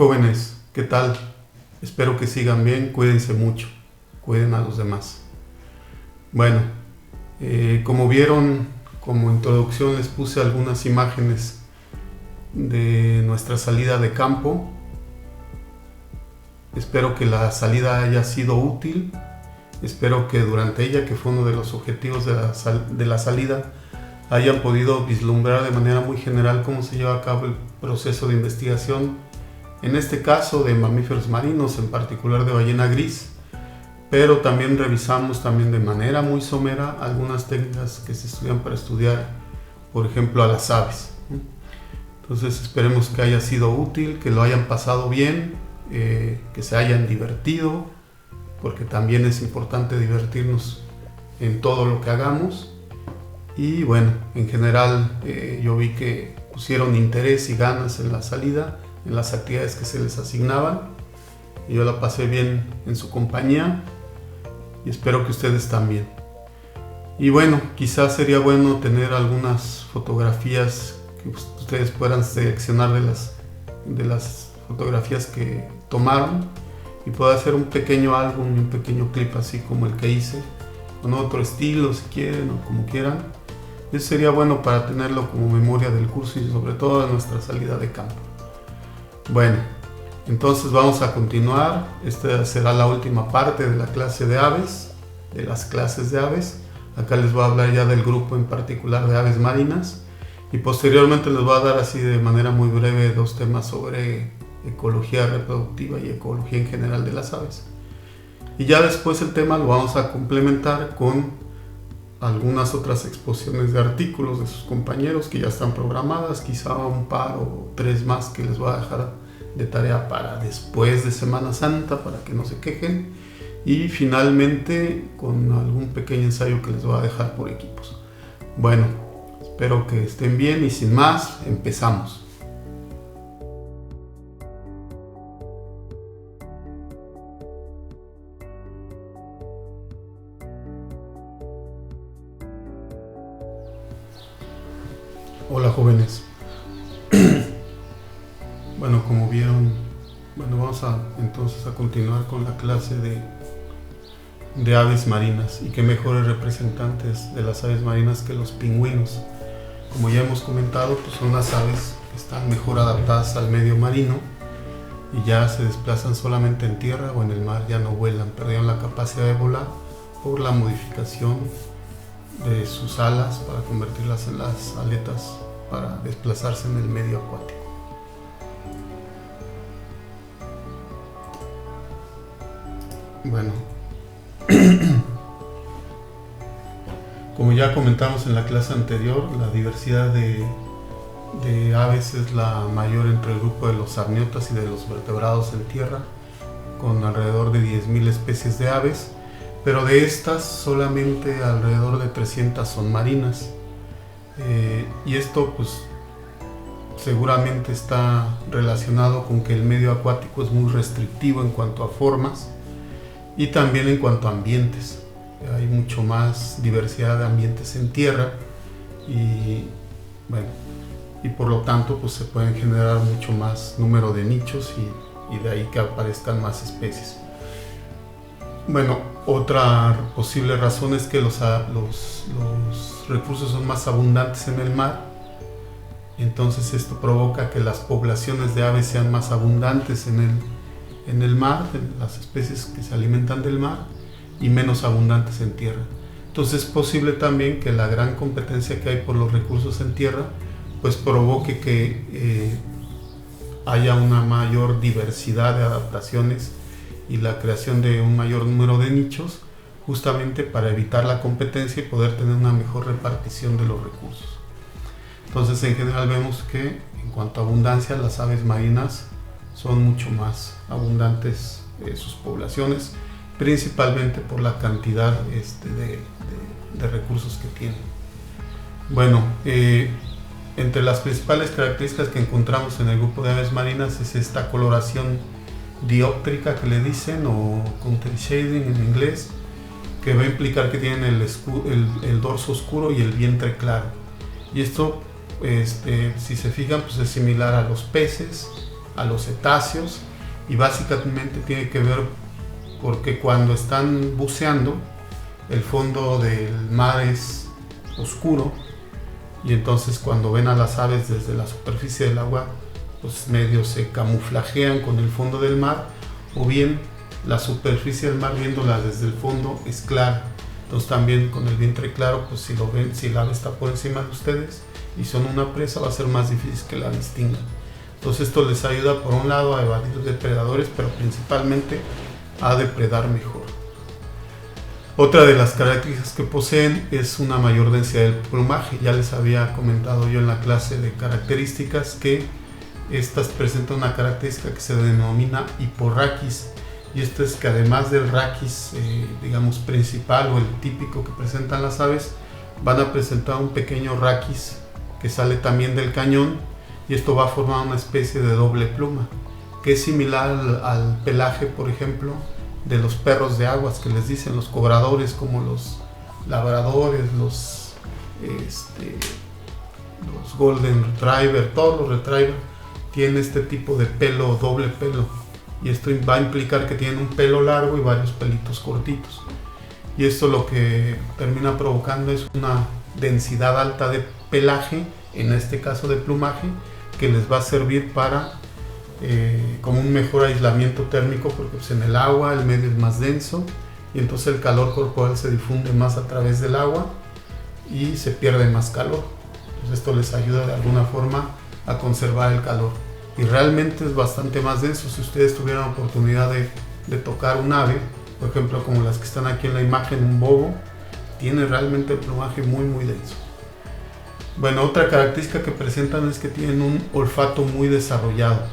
Jóvenes, ¿qué tal? Espero que sigan bien, cuídense mucho, cuiden a los demás. Bueno, como vieron, como introducción les puse algunas imágenes de nuestra salida de campo. Espero que la salida haya sido útil. Espero que durante ella, que fue uno de los objetivos de la salida, hayan podido vislumbrar de manera muy general cómo se lleva a cabo el proceso de investigación, en este caso de mamíferos marinos, en particular de ballena gris, pero también revisamos de manera muy somera algunas técnicas que se estudian para estudiar, por ejemplo, a las aves. Entonces esperemos que haya sido útil, que lo hayan pasado bien, que se hayan divertido, porque también es importante divertirnos en todo lo que hagamos. Y bueno, en general yo vi que pusieron interés y ganas en la salida, en las actividades que se les asignaban, y yo la pasé bien en su compañía y espero que ustedes también. Y bueno, quizás sería bueno tener algunas fotografías que ustedes puedan seleccionar de las fotografías que tomaron, y puedo hacer un pequeño álbum, un pequeño clip así como el que hice, con otro estilo si quieren o como quieran. Eso sería bueno para tenerlo como memoria del curso y sobre todo de nuestra salida de campo. Bueno, entonces vamos a continuar. Esta será la última parte de la clase de aves, de las clases de aves. Acá les voy a hablar ya del grupo en particular de aves marinas, y posteriormente les voy a dar así de manera muy breve dos temas sobre ecología reproductiva y ecología en general de las aves. Y ya después el tema lo vamos a complementar con algunas otras exposiciones de artículos de sus compañeros que ya están programadas, quizá un par o tres más que les voy a dejar de tarea para después de Semana Santa, para que no se quejen, y finalmente con algún pequeño ensayo que les voy a dejar por equipos. Bueno, espero que estén bien y sin más, empezamos. Hola jóvenes. Bueno, como vieron, vamos entonces a continuar con la clase de aves marinas, y qué mejores representantes de las aves marinas que los pingüinos. Como ya hemos comentado, pues son las aves que están mejor adaptadas al medio marino y ya se desplazan solamente en tierra o en el mar, ya no vuelan, perdieron la capacidad de volar por la modificación de sus alas para convertirlas en las aletas para desplazarse en el medio acuático. Bueno, como ya comentamos en la clase anterior, la diversidad de aves es la mayor entre el grupo de los amniotas y de los vertebrados en tierra, con alrededor de 10.000 especies de aves, pero de estas solamente alrededor de 300 son marinas. Y esto pues seguramente está relacionado con que el medio acuático es muy restrictivo en cuanto a formas y también en cuanto a ambientes. Hay mucho más diversidad de ambientes en tierra y por lo tanto pues se pueden generar mucho más número de nichos y de ahí que aparezcan más especies. Bueno, otra posible razón es que los recursos son más abundantes en el mar, entonces esto provoca que las poblaciones de aves sean más abundantes en el mar, en las especies que se alimentan del mar, y menos abundantes en tierra. Entonces es posible también que la gran competencia que hay por los recursos en tierra pues provoque que haya una mayor diversidad de adaptaciones y la creación de un mayor número de nichos, justamente para evitar la competencia y poder tener una mejor repartición de los recursos. Entonces en general vemos que en cuanto a abundancia, las aves marinas son mucho más abundantes sus poblaciones, principalmente por la cantidad de recursos que tienen. Bueno, entre las principales características que encontramos en el grupo de aves marinas es esta coloración dióptrica que le dicen, o counter shading en inglés, que va a implicar que tienen el dorso oscuro y el vientre claro. Y esto, si se fijan, pues es similar a los peces a los cetáceos, y básicamente tiene que ver porque cuando están buceando el fondo del mar es oscuro, y entonces cuando ven a las aves desde la superficie del agua, pues medio se camuflajean con el fondo del mar, o bien la superficie del mar viéndola desde el fondo es clara. Entonces también con el vientre claro, pues si lo ven, si el ave está por encima de ustedes y son una presa, va a ser más difícil que la distingan. Entonces esto les ayuda por un lado a evadir depredadores, pero principalmente a depredar mejor. Otra de las características que poseen es una mayor densidad del plumaje. Ya les había comentado yo en la clase de características que estas presentan una característica que se denomina hiporraquis, y esto es que además del raquis digamos principal o el típico que presentan las aves, van a presentar un pequeño raquis que sale también del cañón, y esto va a formar una especie de doble pluma que es similar al pelaje, por ejemplo, de los perros de aguas, que les dicen los cobradores, como los labradores, los golden retriever, todos los retriever tienen este tipo de pelo, doble pelo, y esto va a implicar que tienen un pelo largo y varios pelitos cortitos, y esto lo que termina provocando es una densidad alta de pelaje, en este caso de plumaje, que les va a servir para como un mejor aislamiento térmico, porque pues, en el agua el medio es más denso y entonces el calor corporal se difunde más a través del agua y se pierde más calor. Entonces esto les ayuda de alguna forma a conservar el calor, y realmente es bastante más denso. Si ustedes tuvieran oportunidad de tocar un ave, por ejemplo como las que están aquí en la imagen, un bobo, tiene realmente el plumaje muy denso. Bueno, otra característica que presentan es que tienen un olfato muy desarrollado,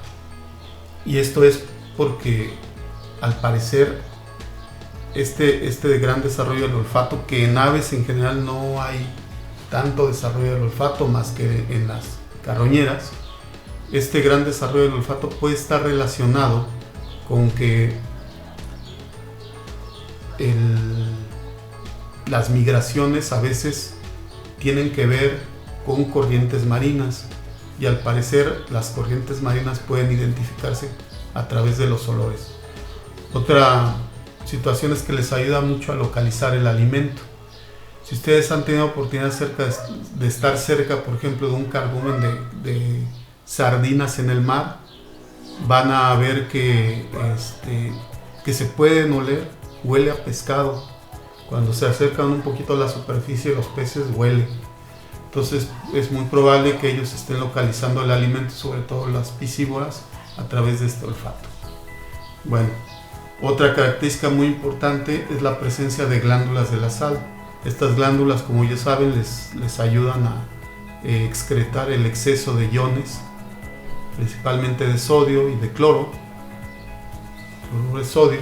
y esto es porque al parecer este gran desarrollo del olfato, que en aves en general no hay tanto desarrollo del olfato más que en las carroñeras, este gran desarrollo del olfato puede estar relacionado con que las migraciones a veces tienen que ver con corrientes marinas, y al parecer las corrientes marinas pueden identificarse a través de los olores. Otra situación es que les ayuda mucho a localizar el alimento. Si ustedes han tenido oportunidad de estar cerca, por ejemplo, de un cardumen de sardinas en el mar, van a ver que se pueden oler, huele a pescado. Cuando se acercan un poquito a la superficie, los peces huelen. Entonces es muy probable que ellos estén localizando el alimento, sobre todo las piscívoras, a través de este olfato. Bueno, otra característica muy importante es la presencia de glándulas de la sal. Estas glándulas, como ya saben, les ayudan a excretar el exceso de iones, principalmente de sodio y de cloruro de sodio,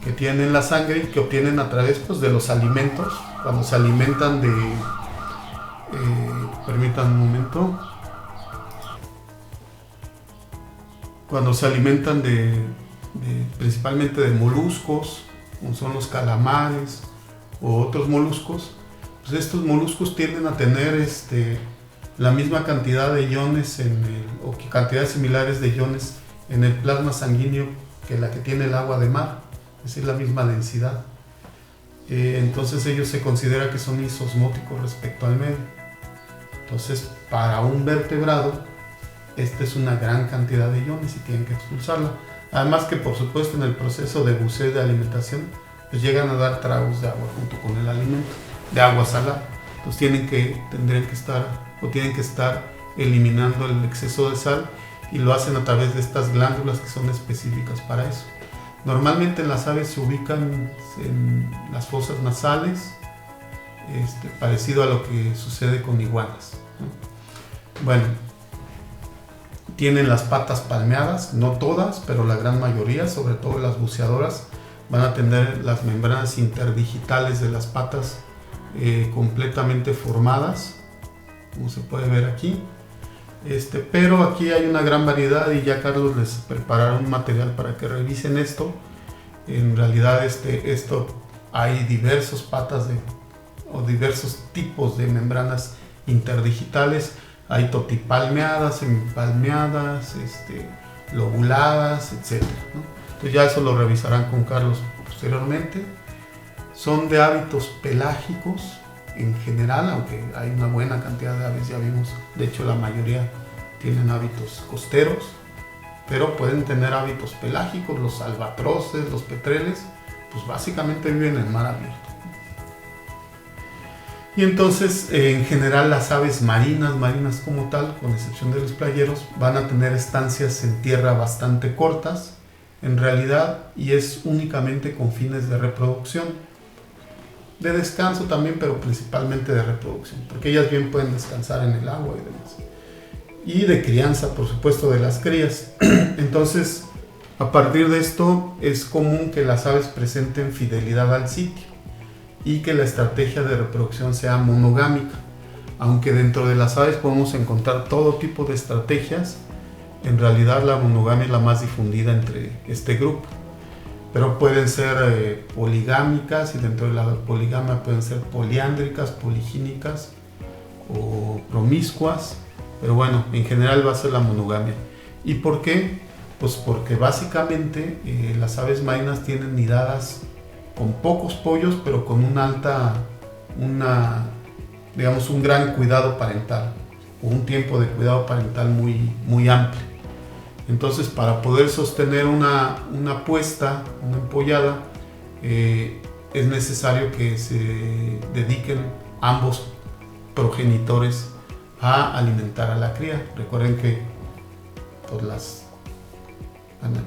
que tienen en la sangre y que obtienen a través de los alimentos. Cuando se alimentan de permítanme un momento. Cuando se alimentan principalmente de moluscos, como son los calamares o otros moluscos, pues estos moluscos tienden a tener la misma cantidad de iones o cantidades similares de iones en el plasma sanguíneo que la que tiene el agua de mar, es decir, la misma densidad. Entonces ellos se considera que son isosmóticos respecto al medio. Entonces, para un vertebrado, esta es una gran cantidad de iones y tienen que expulsarla. Además que, por supuesto, en el proceso de buceo y de alimentación, pues llegan a dar tragos de agua junto con el alimento, de agua salada. Entonces tienen que estar eliminando el exceso de sal, y lo hacen a través de estas glándulas que son específicas para eso. Normalmente las aves se ubican en las fosas nasales, parecido a lo que sucede con iguanas, ¿no? Bueno, tienen las patas palmeadas, no todas, pero la gran mayoría, sobre todo las buceadoras, van a tener las membranas interdigitales de las patas completamente formadas, como se puede ver aquí. Pero aquí hay una gran variedad, y ya Carlos les prepararon un material para que revisen esto. En realidad hay diversos diversos tipos de membranas interdigitales. Hay totipalmeadas, semipalmeadas, lobuladas, etc., ¿no? Entonces ya eso lo revisarán con Carlos posteriormente. Son de hábitos pelágicos en general, aunque hay una buena cantidad de aves, ya vimos, de hecho la mayoría tienen hábitos costeros, pero pueden tener hábitos pelágicos. Los albatroces, los petreles, pues básicamente viven en el mar abierto. Y entonces, en general, las aves marinas como tal, con excepción de los playeros, van a tener estancias en tierra bastante cortas, en realidad, y es únicamente con fines de reproducción. De descanso también, pero principalmente de reproducción, porque ellas bien pueden descansar en el agua y demás. Y de crianza, por supuesto, de las crías. Entonces, a partir de esto, es común que las aves presenten fidelidad al sitio y que la estrategia de reproducción sea monogámica. Aunque dentro de las aves podemos encontrar todo tipo de estrategias, en realidad la monogamia es la más difundida entre este grupo. Pero pueden ser poligámicas, y dentro de la poligamia pueden ser poliándricas, poligínicas o promiscuas. Pero bueno, en general va a ser la monogamia. ¿Y por qué? Pues porque básicamente las aves marinas tienen nidadas con pocos pollos, pero con un gran cuidado parental, o un tiempo de cuidado parental muy amplio. Entonces, para poder sostener una puesta, una empollada, es necesario que se dediquen ambos progenitores a alimentar a la cría. Recuerden que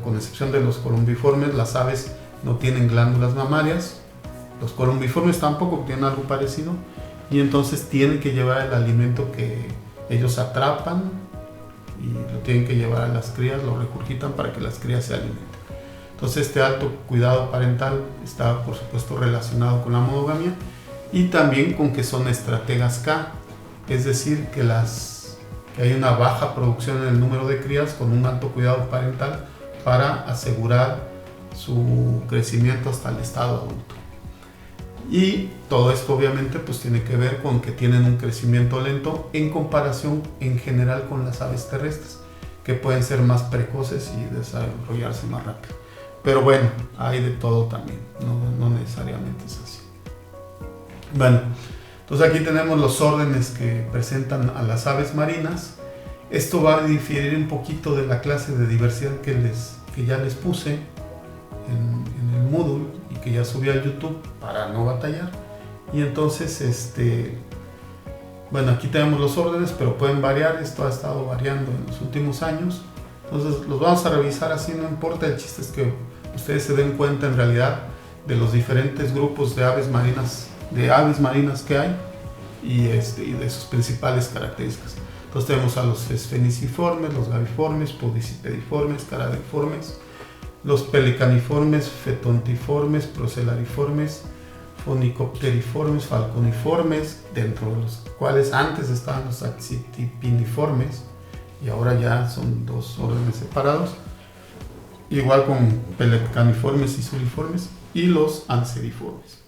con excepción de los columbiformes, las aves no tienen glándulas mamarias. Los columbiformes tampoco tienen algo parecido, y entonces tienen que llevar el alimento que ellos atrapan y lo tienen que llevar a las crías, lo regurgitan para que las crías se alimenten. Entonces este alto cuidado parental está por supuesto relacionado con la monogamia, y también con que son estrategas K, es decir, que hay una baja producción en el número de crías con un alto cuidado parental para asegurar su crecimiento hasta el estado adulto. Y todo esto obviamente pues tiene que ver con que tienen un crecimiento lento en comparación en general con las aves terrestres, que pueden ser más precoces y desarrollarse más rápido. Pero bueno, hay de todo también, no necesariamente es así. Bueno, entonces aquí tenemos los órdenes que presentan a las aves marinas. Esto va a diferir un poquito de la clase de diversidad que ya les puse en el Moodle y que ya subí a YouTube para no batallar. Y entonces, bueno, aquí tenemos los órdenes, pero pueden variar. Esto ha estado variando en los últimos años. Entonces los vamos a revisar así, no importa. El chiste es que ustedes se den cuenta en realidad de los diferentes grupos de aves marinas que hay, y de sus principales características. Entonces tenemos a los esfeniciformes, los gaviformes, podicipediformes, caradiformes, los pelecaniformes, fetontiformes, procelariformes, fonicopteriformes, falconiformes, dentro de los cuales antes estaban los accipiniformes, y ahora ya son dos órdenes separados, igual con pelecaniformes y suliformes, y los anseriformes.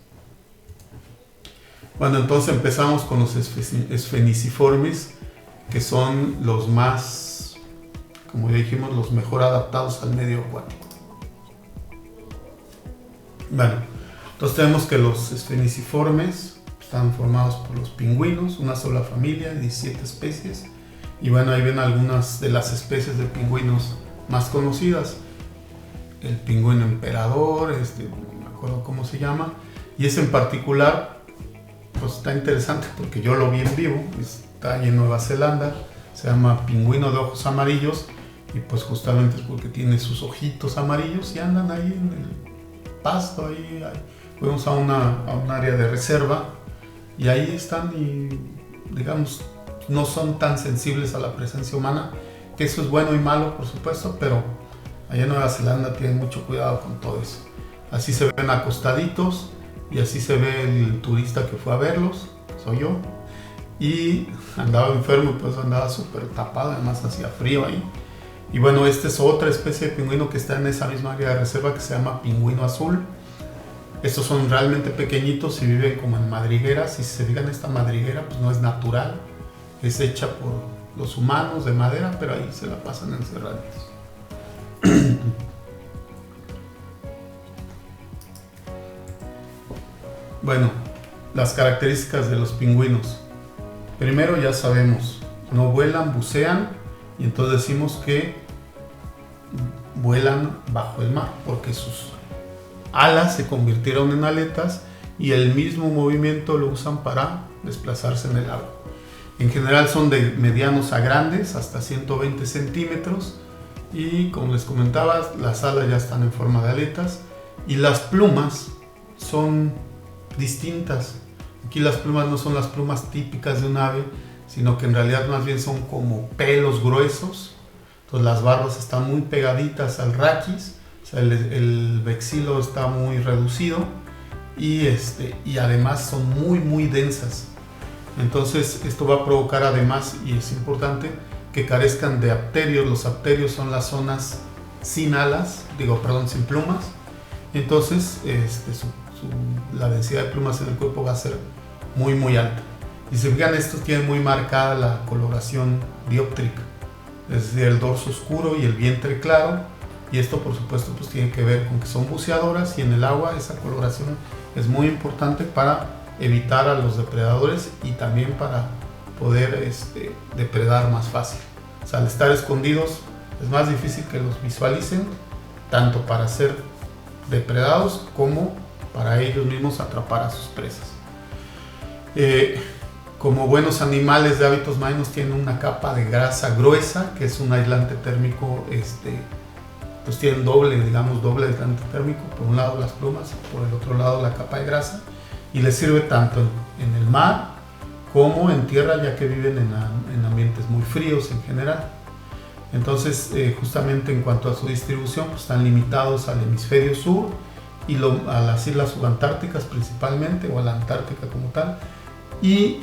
Bueno, entonces empezamos con los esfeniciformes, que son los más, como ya dijimos, los mejor adaptados al medio acuático. Bueno, entonces tenemos que los esfeniciformes están formados por los pingüinos, una sola familia, 17 especies. Y bueno, ahí ven algunas de las especies de pingüinos más conocidas. El pingüino emperador, no me acuerdo cómo se llama. Y ese en particular, pues está interesante porque yo lo vi en vivo. Está ahí en Nueva Zelanda. Se llama pingüino de ojos amarillos. Y pues justamente es porque tiene sus ojitos amarillos y andan ahí en el pasto. Fuimos a un área de reserva. Y ahí están y, digamos, no son tan sensibles a la presencia humana, que eso es bueno y malo, por supuesto, pero allá en Nueva Zelanda tienen mucho cuidado con todo eso. Así se ven acostaditos y así se ve el turista que fue a verlos, soy yo, y andaba enfermo, pues andaba súper tapado, además hacía frío ahí. Y bueno, esta es otra especie de pingüino que está en esa misma área de reserva, que se llama pingüino azul. Estos son realmente pequeñitos y viven como en madrigueras. Y si se fijan, esta madriguera pues no es natural, es hecha por los humanos de madera, pero ahí se la pasan encerraditos. Bueno, las características de los pingüinos. Primero ya sabemos, no vuelan, bucean, y entonces decimos que vuelan bajo el mar, porque sus alas se convirtieron en aletas y el mismo movimiento lo usan para desplazarse en el agua. En general son de medianos a grandes, hasta 120 centímetros, y como les comentaba, las alas ya están en forma de aletas y las plumas son distintas. Aquí las plumas no son las plumas típicas de un ave, sino que en realidad más bien son como pelos gruesos. Entonces las barbas están muy pegaditas al raquis, o sea, el vexilo está muy reducido y además son muy densas. Entonces esto va a provocar además, y es importante, que carezcan de apterios. Los apterios son las zonas sin alas, sin plumas. Entonces la densidad de plumas en el cuerpo va a ser muy alta. Y si fijan, estos tienen muy marcada la coloración dioptríca, es decir, el dorso oscuro y el vientre claro, y esto por supuesto pues tiene que ver con que son buceadoras, y en el agua esa coloración es muy importante para evitar a los depredadores y también para poder depredar más fácil. O sea, al estar escondidos es más difícil que los visualicen, tanto para ser depredados como para ellos mismos atrapar a sus presas. Como buenos animales de hábitos marinos, tienen una capa de grasa gruesa, que es un aislante térmico, pues tienen doble aislante térmico, por un lado las plumas, por el otro lado la capa de grasa, y les sirve tanto en el mar como en tierra, ya que viven en ambientes muy fríos en general. Entonces, justamente en cuanto a su distribución, pues están limitados al hemisferio sur y a las islas subantárticas principalmente, o a la Antártica como tal, y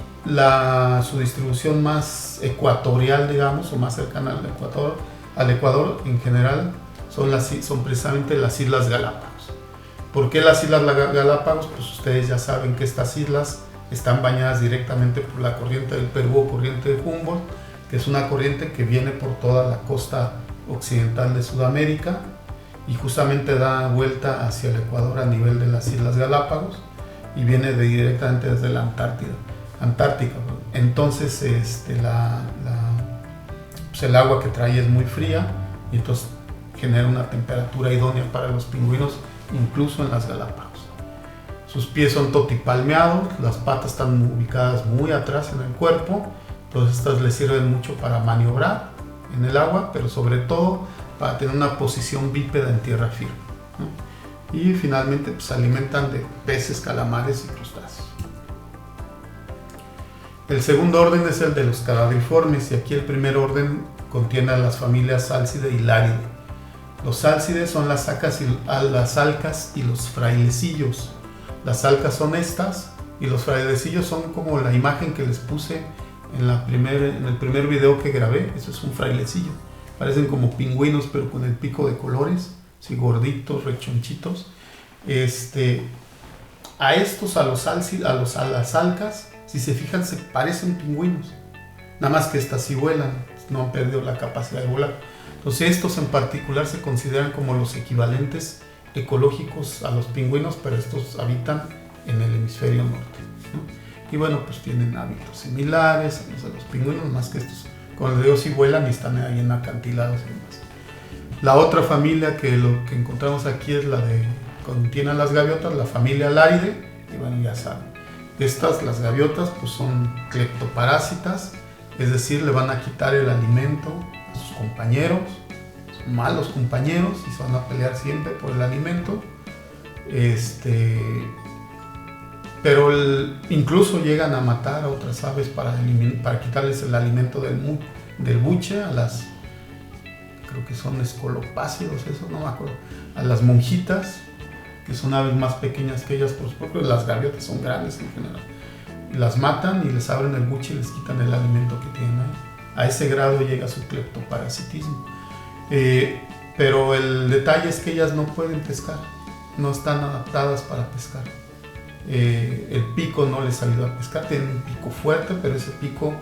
su distribución más ecuatorial, digamos, o más cercana al Ecuador en general, son precisamente las Islas Galápagos. ¿Por qué las Islas Galápagos? Pues ustedes ya saben que estas islas están bañadas directamente por la corriente del Perú o corriente de Humboldt, que es una corriente que viene por toda la costa occidental de Sudamérica y justamente da vuelta hacia el Ecuador a nivel de las Islas Galápagos y viene directamente desde la Antártica. Entonces pues el agua que trae es muy fría y entonces genera una temperatura idónea para los pingüinos, incluso en las Galápagos. Sus pies son totipalmeados, las patas están ubicadas muy atrás en el cuerpo, entonces estas les sirven mucho para maniobrar en el agua, pero sobre todo para tener una posición bípeda en tierra firme, ¿no? Y finalmente pues, se alimentan de peces, calamares y crustáceos. El segundo orden es el de los caladriformes, y aquí el primer orden contiene a las familias Sálcide y Láride. Los sálcides son las alcas y los frailecillos. Las alcas son estas y los frailecillos son como la imagen que les puse en el primer video que grabé. Eso es un frailecillo. Parecen como pingüinos pero con el pico de colores, así gorditos, rechonchitos. A las alcas, si se fijan, se parecen pingüinos. Nada más que estas sí vuelan, no han perdido la capacidad de volar. Entonces estos en particular se consideran como los equivalentes ecológicos a los pingüinos, pero estos habitan en el hemisferio norte, ¿no? Y bueno, pues tienen hábitos similares a los de los pingüinos, más que estos, como les digo, sí vuelan y están ahí en acantilados y demás. La otra familia que lo que encontramos aquí es la de contiene a las gaviotas, la familia Láride, y bueno, ya saben, las gaviotas pues son cleptoparásitas, es decir, le van a quitar el alimento a sus compañeros, son malos compañeros y se van a pelear siempre por el alimento. Pero incluso llegan a matar a otras aves para quitarles el alimento del buche, creo que son escolopácidos, eso no me acuerdo, a las monjitas, que son aves más pequeñas que ellas, por supuesto. Las gaviotas son grandes en general. Las matan y les abren el buche y les quitan el alimento que tienen ahí. A ese grado llega su cleptoparasitismo. Pero el detalle es que ellas no pueden pescar, no están adaptadas para pescar. El pico no les ayuda a pescar, tienen un pico fuerte, pero ese pico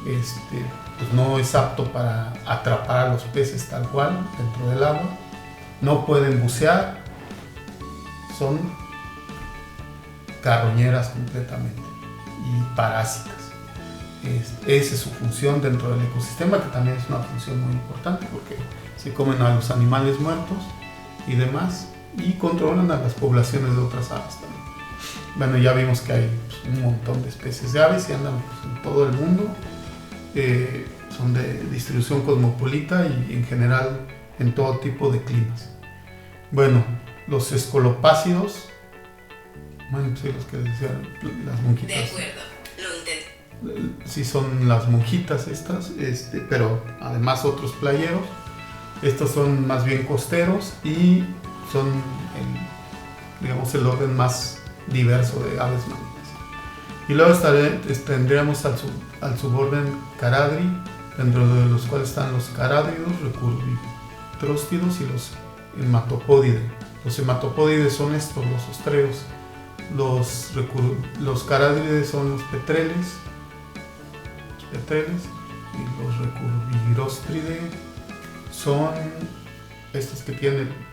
pues no es apto para atrapar a los peces tal cual dentro del agua, no pueden bucear, son carroñeras completamente y parásitas. Esa es su función dentro del ecosistema, que también es una función muy importante porque se comen a los animales muertos y demás, y controlan a las poblaciones de otras aves también. Bueno, ya vimos que hay pues, un montón de especies de aves y andan pues, en todo el mundo. Son de distribución cosmopolita y en general en todo tipo de climas. Bueno, los escolopácidos, bueno, sí, los que decían las monjitas. De acuerdo, lo intenté. Sí, son las monjitas estas, pero además otros playeros. Estos son más bien costeros y son, digamos, el orden más diverso de aves marinas. Y luego tendríamos al suborden Caradri, dentro de los cuales están los carádidos, recurbitróstidos y los hematopódides. Los hematopódides son estos, los ostreos. Los carádrides son los petreles, y los recurviróstrides son estos que tienen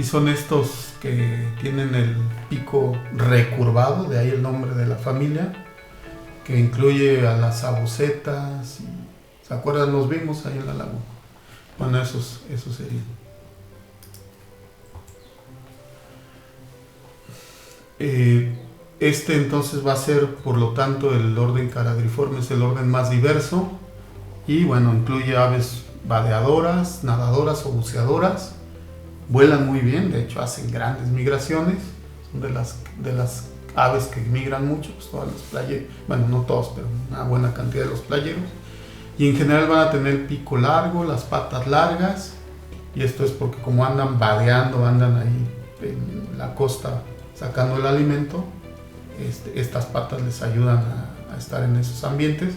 son estos que tienen el pico recurvado, de ahí el nombre de la familia, que incluye a las abucetas, ¿se acuerdan? Los vimos ahí en la laguna. Bueno, esos serían. Entonces va a ser, por lo tanto, el orden Caradriforme es el orden más diverso y bueno, incluye aves vadeadoras, nadadoras o buceadoras. Vuelan muy bien, de hecho hacen grandes migraciones, son de las aves que migran mucho, pues todas las playeros, bueno, no todos, pero una buena cantidad de los playeros. Y en general van a tener el pico largo, las patas largas, y esto es porque como andan vadeando, andan ahí en la costa sacando el alimento, estas patas les ayudan a estar en esos ambientes,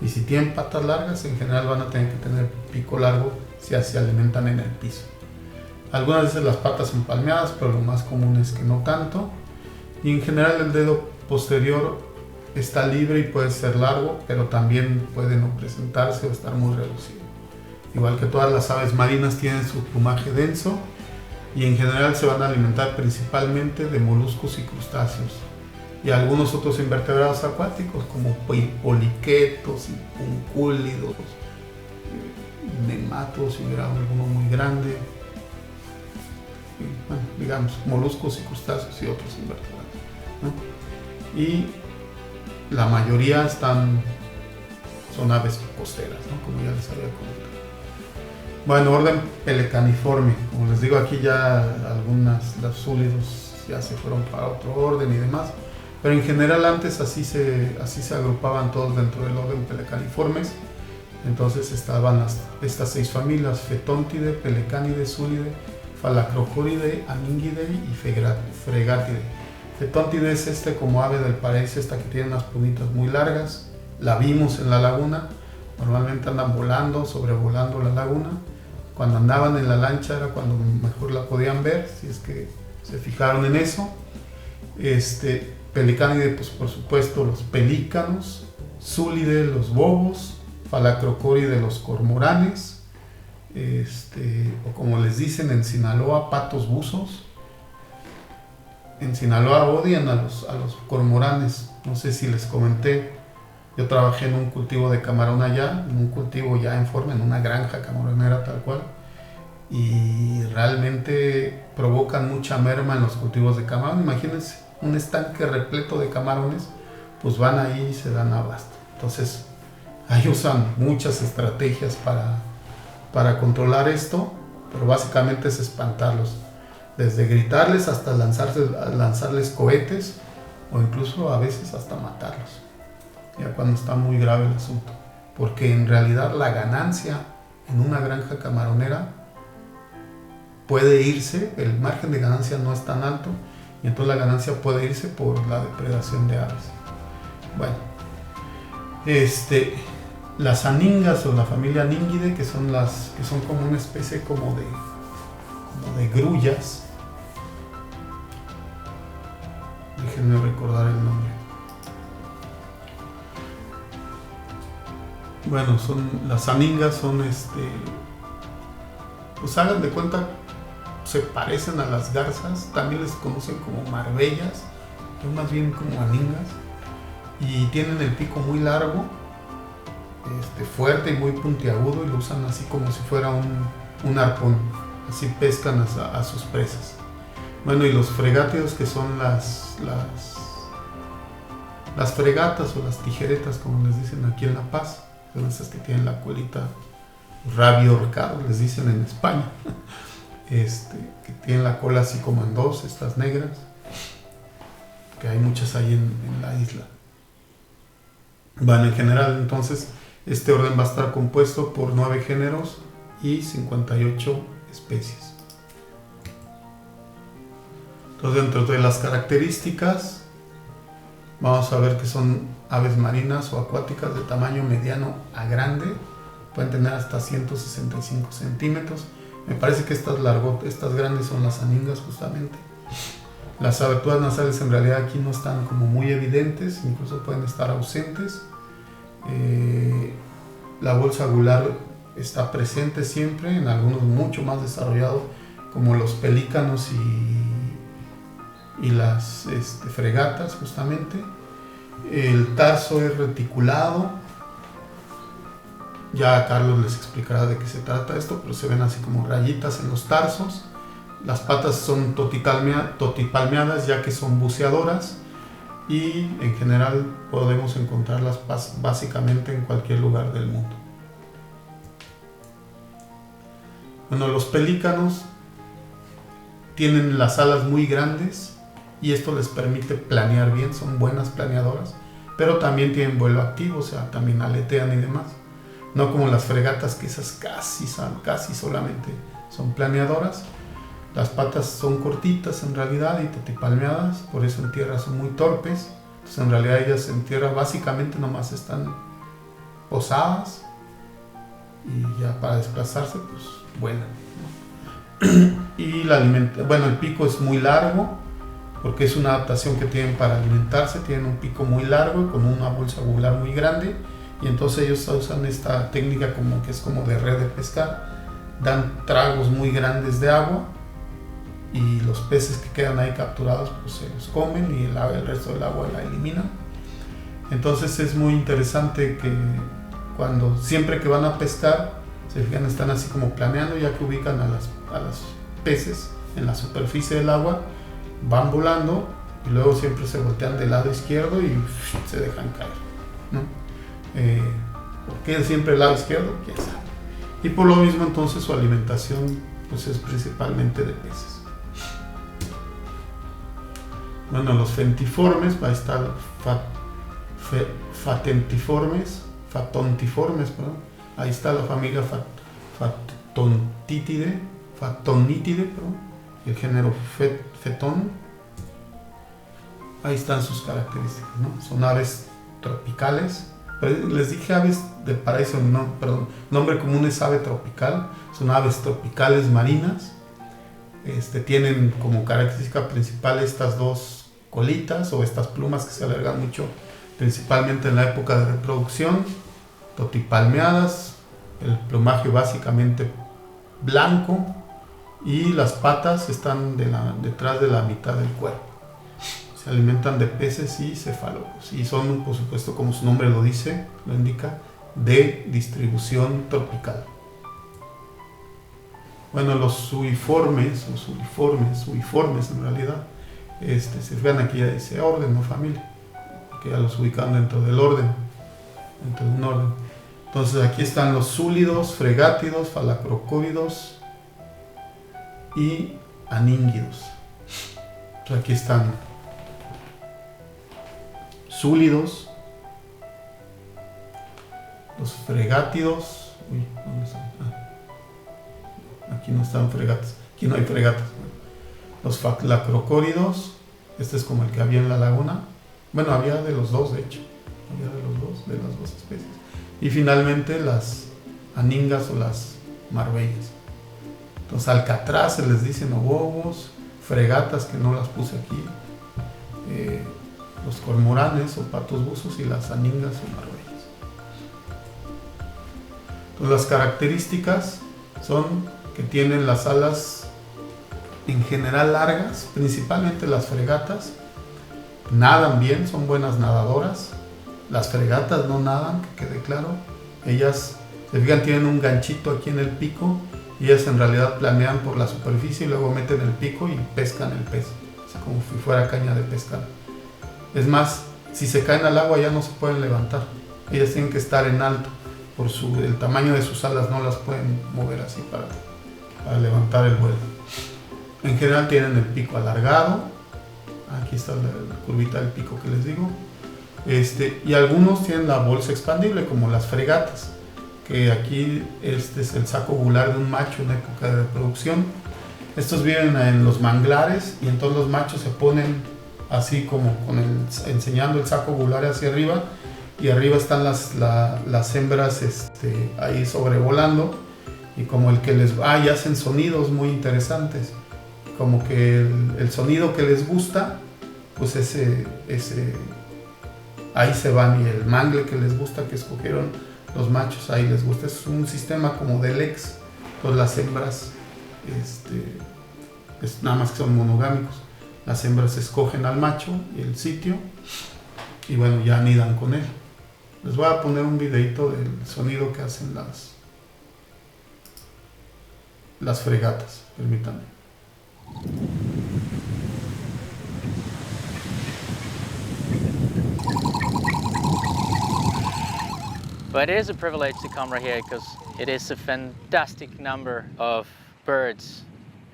y si tienen patas largas, en general van a tener que tener pico largo si se alimentan en el piso. Algunas veces las patas son palmeadas, pero lo más común es que no tanto, y en general el dedo posterior está libre y puede ser largo, pero también puede no presentarse o estar muy reducido. Igual que todas las aves marinas tienen su plumaje denso y en general se van a alimentar principalmente de moluscos y crustáceos y algunos otros invertebrados acuáticos como poliquetos y puncúlidos, nematos si hubiera alguno muy grande, bueno, digamos moluscos y crustáceos y otros invertebrados, ¿no? Y la mayoría son aves costeras, ¿no? Como ya les había comentado. Bueno, orden Pelecaniforme. Como les digo, aquí ya los zúlidos ya se fueron para otro orden y demás. Pero en general antes así se agrupaban todos dentro del orden Pelecaniformes. Entonces estaban estas 6 familias: Fetóntide, Pelecánide, Zúlide, Falacrocóridae, Aningidae y Fregatidae. Fetóntide es como ave del paraíso, esta que tiene unas puntitas muy largas. La vimos en la laguna. Normalmente andan volando, sobrevolando la laguna. Cuando andaban en la lancha era cuando mejor la podían ver, si es que se fijaron en eso. Pelecánide, pues por supuesto los pelícanos. Zúlide, los bobos. Falacrocóride, los cormoranes. O como les dicen en Sinaloa, patos buzos. En Sinaloa odian a los cormoranes. No sé si les comenté. Yo trabajé en un cultivo de camarón allá, en un cultivo ya en forma, en una granja camaronera tal cual. Y realmente provocan mucha merma en los cultivos de camarón. Imagínense, un estanque repleto de camarones, pues van ahí y se dan abasto. Entonces, ahí usan muchas estrategias para controlar esto, pero básicamente es espantarlos. Desde gritarles hasta lanzarles cohetes o incluso a veces hasta matarlos, ya cuando está muy grave el asunto. Porque en realidad la ganancia en una granja camaronera puede irse, el margen de ganancia no es tan alto, y entonces la ganancia puede irse por la depredación de aves. Bueno, las aningas o la familia Aningidae, que son como una especie como de grullas, déjenme recordar el nombre. Bueno, las aningas son pues hagan de cuenta, se parecen a las garzas, también les conocen como marbellas, pero más bien como aningas, y tienen el pico muy largo, fuerte y muy puntiagudo, y lo usan así como si fuera un arpón, así pescan a sus presas. Bueno, y los fregátidos, que son las fregatas o las tijeretas, como les dicen aquí en La Paz, son esas que tienen la colita rabio horcado, les dicen en España, que tienen la cola así como en dos, estas negras, que hay muchas ahí en la isla. Bueno, en general, entonces, este orden va a estar compuesto por 9 géneros y 58 especies. Entonces, dentro de las características, vamos a ver que son aves marinas o acuáticas de tamaño mediano a grande, pueden tener hasta 165 centímetros. Me parece que estas grandes son las aningas justamente. Las aberturas nasales en realidad aquí no están como muy evidentes, incluso pueden estar ausentes. La bolsa gular está presente siempre, en algunos mucho más desarrollado, como los pelícanos y las fregatas justamente. El tarso es reticulado. Ya Carlos les explicará de qué se trata esto, pero se ven así como rayitas en los tarsos. Las patas son totipalmeadas, ya que son buceadoras, y en general podemos encontrarlas básicamente en cualquier lugar del mundo. Bueno, los pelícanos tienen las alas muy grandes y esto les permite planear bien, son buenas planeadoras, pero también tienen vuelo activo, o sea, también aletean y demás. No como las fregatas, que esas casi solamente son planeadoras. Las patas son cortitas en realidad y totipalmeadas, por eso en tierra son muy torpes. Entonces en realidad ellas en tierra básicamente nomás están posadas y ya para desplazarse pues vuelan, ¿no? Y el pico es muy largo porque es una adaptación que tienen para alimentarse. Tienen un pico muy largo y con una bolsa gular muy grande, y entonces ellos usan esta técnica como que es como de red de pescar. Dan tragos muy grandes de agua y los peces que quedan ahí capturados pues se los comen y el resto del agua la eliminan. Entonces es muy interesante que siempre que van a pescar, se fijan, están así como planeando, ya que ubican a los peces en la superficie del agua, van volando y luego siempre se voltean del lado izquierdo y se dejan caer, ¿no? ¿Por qué siempre el lado izquierdo? ¿Quién sabe? Y por lo mismo entonces su alimentación pues es principalmente de peces. Bueno, los fentiformes, ahí está fatontiformes, perdón. Ahí está la familia Fatonitidae, perdón, el género Fetón. Ahí están sus características, ¿no? Son aves tropicales. Les dije aves de paraíso, no, perdón, nombre común es ave tropical. Son aves tropicales marinas. Tienen como característica principal estas dos colitas o estas plumas que se alargan mucho, principalmente en la época de reproducción, totipalmeadas, el plumaje básicamente blanco y las patas están detrás de la mitad del cuerpo. Se alimentan de peces y cefalópodos y son, por supuesto, como su nombre lo indica, de distribución tropical. Bueno, los suiformes en realidad, se fijan aquí, ya dice orden, no familia, que ya los ubican dentro de un orden. Entonces aquí están los súlidos, fregátidos, falacrocóvidos y aníngidos. Entonces aquí están súlidos, los fregátidos. ¿Dónde están? Aquí no están fregatas, aquí no hay fregatas. Los falacrocóvidos, este es como el que había en la laguna. Bueno, había de los dos, de hecho, de las dos especies. Y finalmente las aningas o las marbellas. Entonces alcatraz se les dicen obobos, fregatas, que no las puse aquí, los cormoranes o patos buzos y las aningas o marruellas. Entonces, las características son que tienen las alas en general largas, principalmente las fregatas. Nadan bien, son buenas nadadoras. Las fregatas no nadan, que quede claro. Ellas, se fijan, tienen un ganchito aquí en el pico y ellas en realidad planean por la superficie y luego meten el pico y pescan el pez, así como si fuera caña de pescar. Es más, si se caen al agua ya no se pueden levantar. Ellas tienen que estar en alto. Por el tamaño de sus alas no las pueden mover así para levantar el vuelo. En general tienen el pico alargado. Aquí está la curvita del pico que les digo. Y algunos tienen la bolsa expandible, como las fregatas, que aquí este es el saco ovular de un macho en época de reproducción. Estos viven en los manglares y entonces los machos se ponen así como enseñando el saco ovular hacia arriba, y arriba están las hembras ahí sobrevolando, y como y hacen sonidos muy interesantes, como que el sonido que les gusta, pues ahí se van, y el mangle que les gusta, que escogieron los machos, ahí les gusta. Es un sistema como de Lex. Pues las hembras, nada más que son monogámicos. Las hembras escogen al macho y el sitio, y bueno, ya anidan con él. Les voy a poner un videito del sonido que hacen las fregatas, permítanme. But it is a privilege to come right here because it is a fantastic number of birds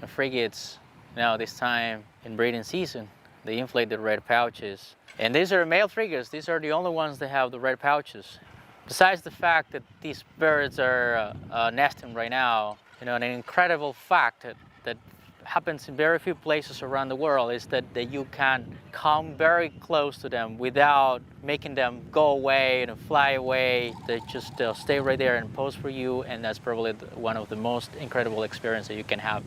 and frigates. Now this time in breeding season, they inflate the red pouches. And these are male frigates. These are the only ones that have the red pouches. Besides the fact that these birds are nesting right now, an incredible fact that happens in very few places around the world is that you can come very close to them without making them go away and fly away. They just stay right there and pose for you, and that's probably one of the most incredible experiences that you can have.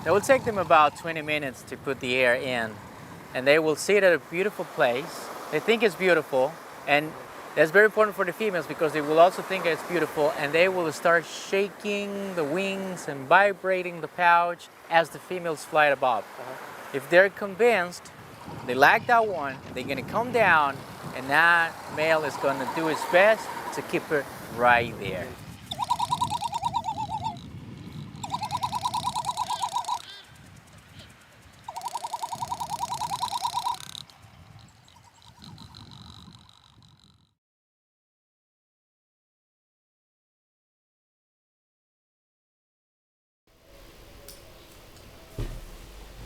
It will take them about 20 minutes to put the air in, and they will sit at a beautiful place. They think it's beautiful, and that's very important for the females because they will also think it's beautiful, and they will start shaking the wings and vibrating the pouch as the females fly above. If they're convinced they like that one, they're gonna come down, and that male is gonna do his best to keep her right there.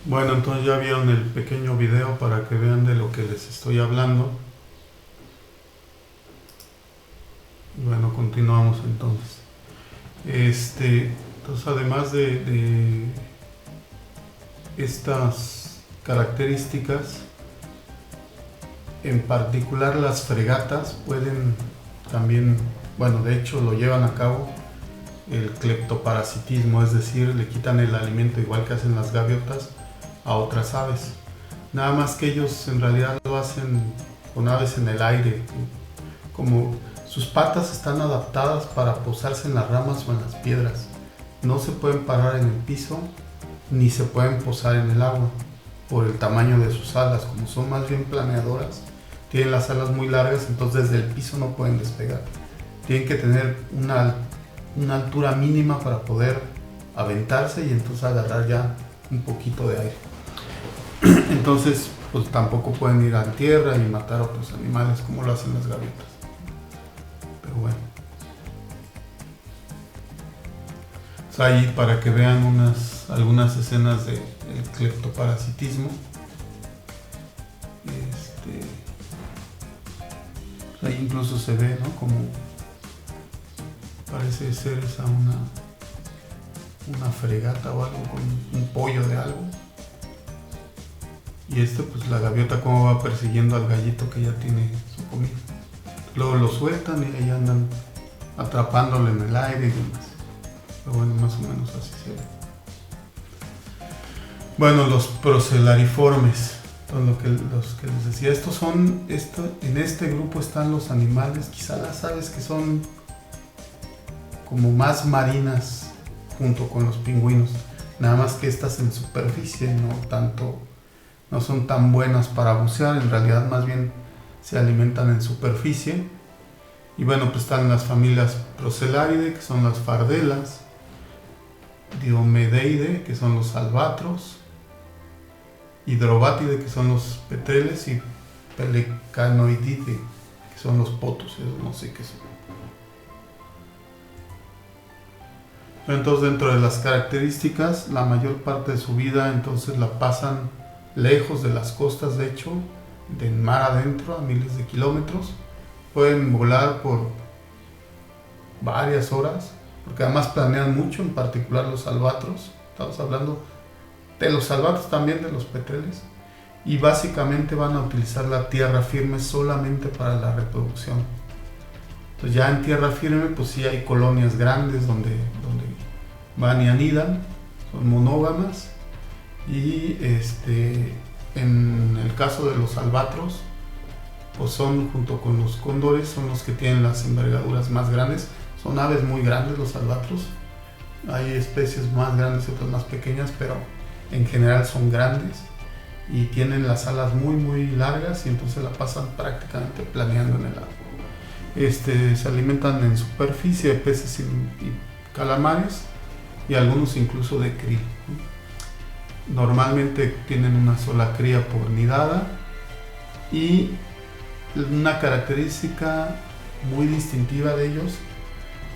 Bueno, entonces ya vieron el pequeño video para que vean de lo que les estoy hablando. Bueno, continuamos entonces. Entonces, además de estas características, en particular las fregatas pueden también, bueno, de hecho lo llevan a cabo el cleptoparasitismo, es decir, le quitan el alimento igual que hacen las gaviotas a otras aves. Nada más que ellos en realidad lo hacen con aves en el aire. Como sus patas están adaptadas para posarse en las ramas o en las piedras. No se pueden parar en el piso ni se pueden posar en el agua por el tamaño de sus alas. Como son más bien planeadoras, tienen las alas muy largas, entonces desde el piso no pueden despegar. Tienen que tener una altura mínima para poder aventarse y entonces agarrar ya un poquito de aire. Entonces, pues tampoco pueden ir a tierra y matar a otros animales como lo hacen las gaviotas. Pero bueno. Pues ahí para que vean algunas escenas del cleptoparasitismo. Ahí incluso se ve, ¿no? Como parece ser esa una fregata o algo con un pollo de algo. Y pues la gaviota como va persiguiendo al gallito que ya tiene su comida. Luego lo sueltan y ahí andan atrapándolo en el aire y demás. Pero bueno, más o menos así se ve. Bueno, los procelariformes, son los que les decía, en este grupo están los animales, quizá las aves que son como más marinas junto con los pingüinos, nada más que estas en superficie no son tan buenas para bucear, en realidad más bien se alimentan en superficie. Y bueno, pues están las familias Procelaridae, que son las fardelas, Diomedeidae, que son los albatros, Hydrobatidae, que son los petreles, y Pelecanoididae, que son los potus, eso no sé qué son. Entonces, dentro de las características, la mayor parte de su vida entonces la pasan lejos de las costas, de hecho, de mar adentro, a miles de kilómetros. Pueden volar por varias horas, porque además planean mucho, en particular los albatros. Estamos hablando de los albatros, también de los petreles, y básicamente van a utilizar la tierra firme solamente para la reproducción. Entonces ya en tierra firme pues sí hay colonias grandes donde van y anidan, son monógamas, y en el caso de los albatros pues son, junto con los cóndores, son los que tienen las envergaduras más grandes. Son aves muy grandes los albatros, hay especies más grandes y otras más pequeñas, pero en general son grandes y tienen las alas muy muy largas, y entonces la pasan prácticamente planeando en el agua. Se alimentan en superficie de peces y calamares, y algunos incluso de cría. Normalmente tienen una sola cría por nidada, y una característica muy distintiva de ellos,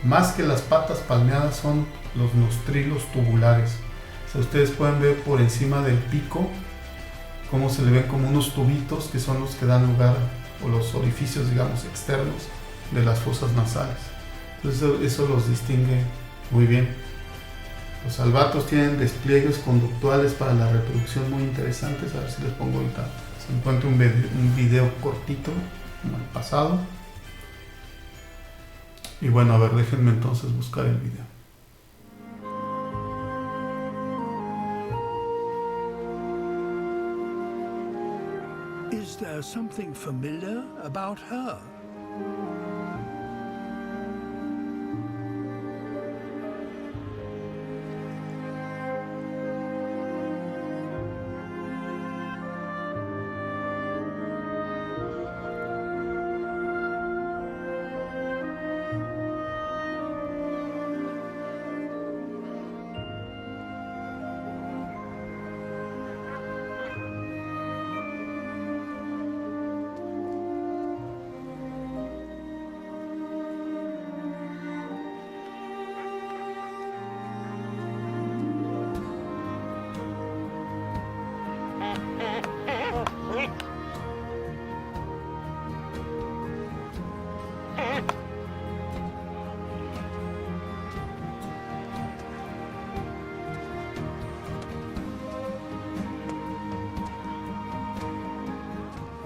más que las patas palmeadas, son los nostrilos tubulares. O sea, ustedes pueden ver por encima del pico cómo se le ven como unos tubitos, que son los que dan lugar, o los orificios, digamos, externos de las fosas nasales. Entonces eso los distingue muy bien. Los albatros tienen despliegues conductuales para la reproducción muy interesantes. A ver si les pongo ahorita, si encuentro un video cortito como el pasado. Y bueno, a ver, déjenme entonces buscar el video. Is there something familiar about her?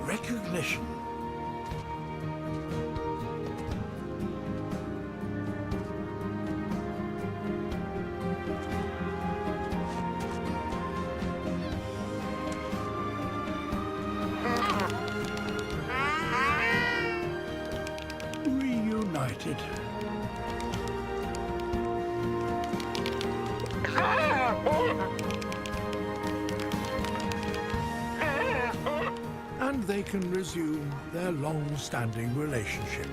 Recognition. Reunited. And they can resume their long-standing relationship.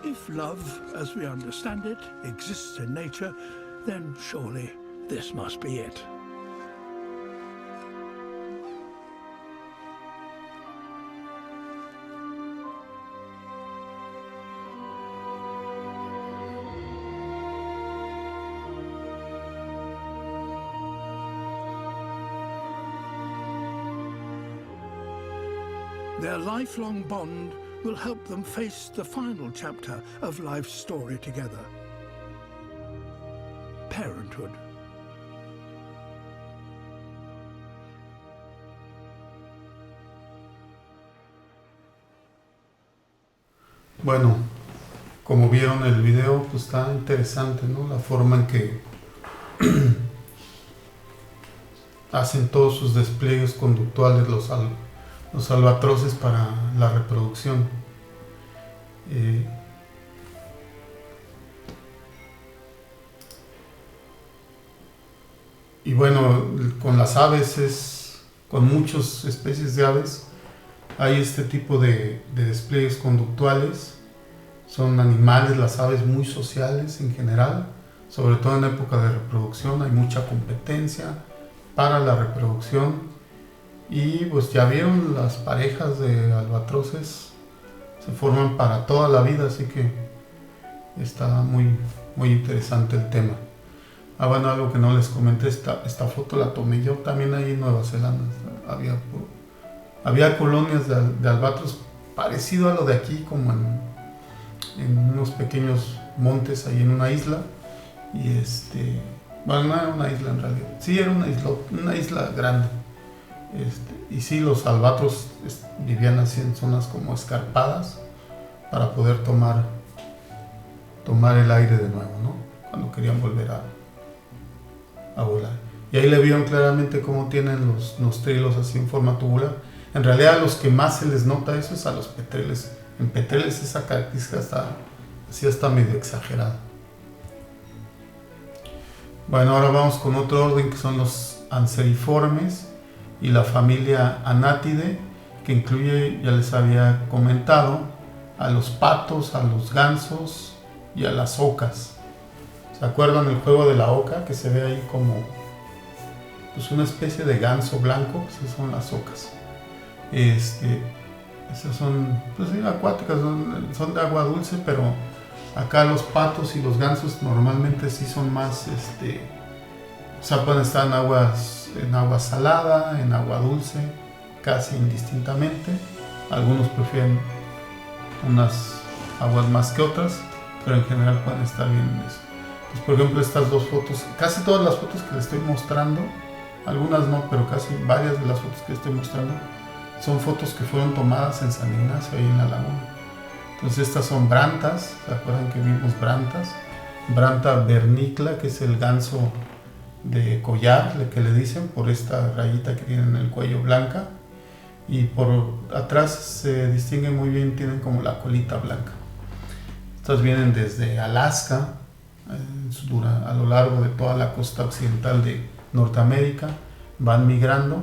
If love, as we understand it, exists in nature, then surely this must be it. Their lifelong bond will help them face the final chapter of life's story together. Parenthood. Bueno, como vieron el video, pues está interesante, ¿no? La forma en que hacen todos sus despliegues conductuales los albatroces para la reproducción. Y bueno, con las aves, con muchas especies de aves, hay este tipo de despliegues conductuales. Son animales, las aves, muy sociales en general, sobre todo en época de reproducción. Hay mucha competencia para la reproducción. Y pues ya vieron, las parejas de albatroces se forman para toda la vida, así que está muy, muy interesante el tema. Bueno, algo que no les comenté, esta foto la tomé yo también ahí en Nueva Zelanda. Había colonias de albatros parecido a lo de aquí, como en unos pequeños montes ahí en una isla. Y bueno, no era una isla en realidad, sí era una isla grande. Y sí, los albatros vivían así en zonas como escarpadas para poder tomar el aire de nuevo, ¿no? Cuando querían volver a volar. Y ahí le vieron claramente cómo tienen los trilos así en forma tubular. En realidad a los que más se les nota eso es a los petreles. En petreles esa característica está medio exagerada. Bueno, ahora vamos con otro orden que son los anseriformes y la familia Anatidae, que incluye, ya les había comentado, a los patos, a los gansos y a las ocas. ¿Se acuerdan el juego de la oca? Que se ve ahí como pues una especie de ganso blanco. Esas son las ocas. Esas son, pues sí, acuáticas, son de agua dulce, pero acá los patos y los gansos normalmente sí son más, o sea, pueden estar en agua salada, en agua dulce, casi indistintamente. Algunos prefieren unas aguas más que otras, pero en general pueden estar bien en eso. Pues, por ejemplo, estas dos fotos, casi todas las fotos que les estoy mostrando, algunas no, pero casi varias de las fotos que estoy mostrando son fotos que fueron tomadas en San Ignacio, ahí en la laguna. Entonces estas son brantas, ¿se acuerdan que vimos brantas? Branta vernicla, que es el ganso de collar, que le dicen, por esta rayita que tiene en el cuello blanca. Y por atrás se distingue muy bien, tienen como la colita blanca. Estas vienen desde Alaska, a lo largo de toda la costa occidental de Norteamérica, van migrando.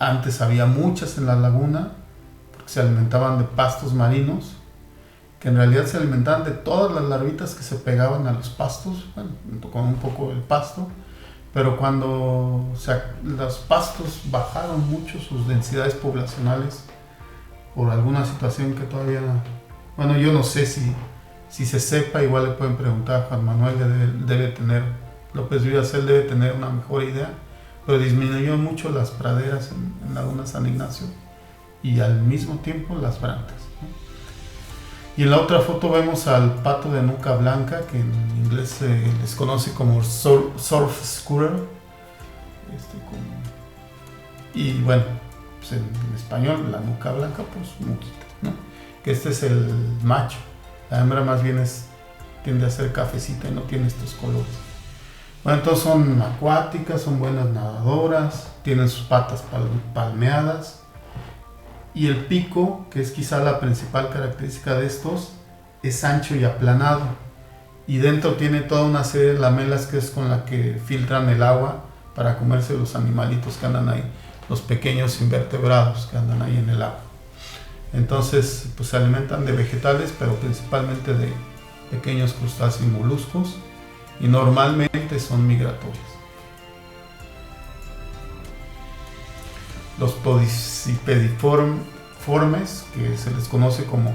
Antes había muchas en la laguna, porque se alimentaban de pastos marinos, que en realidad se alimentaban de todas las larvitas que se pegaban a los pastos, bueno, con un poco del pasto, pero cuando los pastos bajaron mucho sus densidades poblacionales, por alguna situación que todavía, bueno, yo no sé si se sepa, igual le pueden preguntar a Juan Manuel, López Vivas, él debe tener una mejor idea, pero disminuyó mucho las praderas en Laguna San Ignacio y al mismo tiempo las brantas, ¿no? Y en la otra foto vemos al pato de nuca blanca, que en inglés se les conoce como surf squirrel, y bueno, pues en español la nuca blanca, pues nuquita, ¿no? Que este es el macho. La hembra más bien tiende a ser cafecita y no tiene estos colores. Bueno, entonces son acuáticas, son buenas nadadoras, tienen sus patas palmeadas, y el pico, que es quizá la principal característica de estos, es ancho y aplanado, y dentro tiene toda una serie de lamelas que es con la que filtran el agua para comerse los animalitos que andan ahí, los pequeños invertebrados que andan ahí en el agua. Entonces pues se alimentan de vegetales, pero principalmente de pequeños crustáceos y moluscos, y normalmente son migratorios. Los podicipediformes, que se les conoce como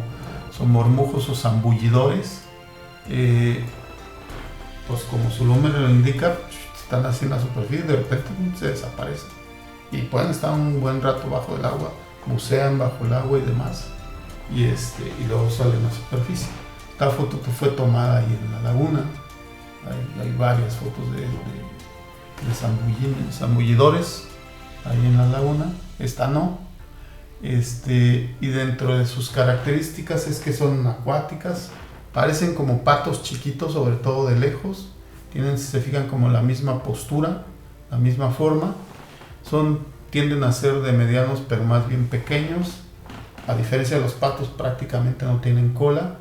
somormujos o zambullidores, pues como su nombre lo indica, están así en la superficie y de repente se desaparecen. y pueden estar un buen rato bajo el agua, bucean bajo el agua y demás, y luego salen a la superficie. Esta foto fue tomada ahí en la laguna, hay varias fotos de zambullidores ahí en la laguna, esta no. Y dentro de sus características es que son acuáticas, parecen como patos chiquitos, sobre todo de lejos, tienen, si se fijan, como la misma postura, la misma forma, tienden a ser de medianos pero más bien pequeños, a diferencia de los patos prácticamente no tienen cola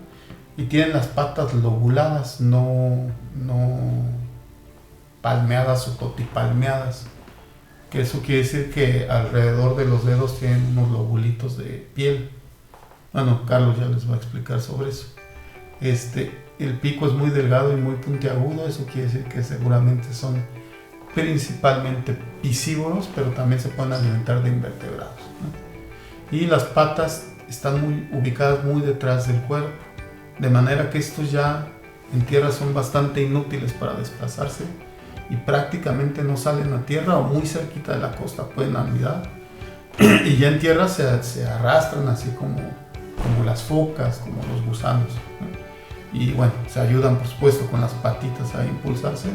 y tienen las patas lobuladas, no palmeadas o cotipalmeadas, que eso quiere decir que alrededor de los dedos tienen unos lobulitos de piel. Bueno, Carlos ya les va a explicar sobre eso. El pico es muy delgado y muy puntiagudo, eso quiere decir que seguramente son principalmente piscívoros, pero también se pueden alimentar de invertebrados, ¿no? Y las patas están ubicadas muy detrás del cuerpo, de manera que estos ya en tierra son bastante inútiles para desplazarse y prácticamente no salen a tierra, o muy cerquita de la costa pueden anidar, y ya en tierra se arrastran así como las focas, como los gusanos, ¿no? Y bueno, se ayudan por supuesto con las patitas a impulsarse,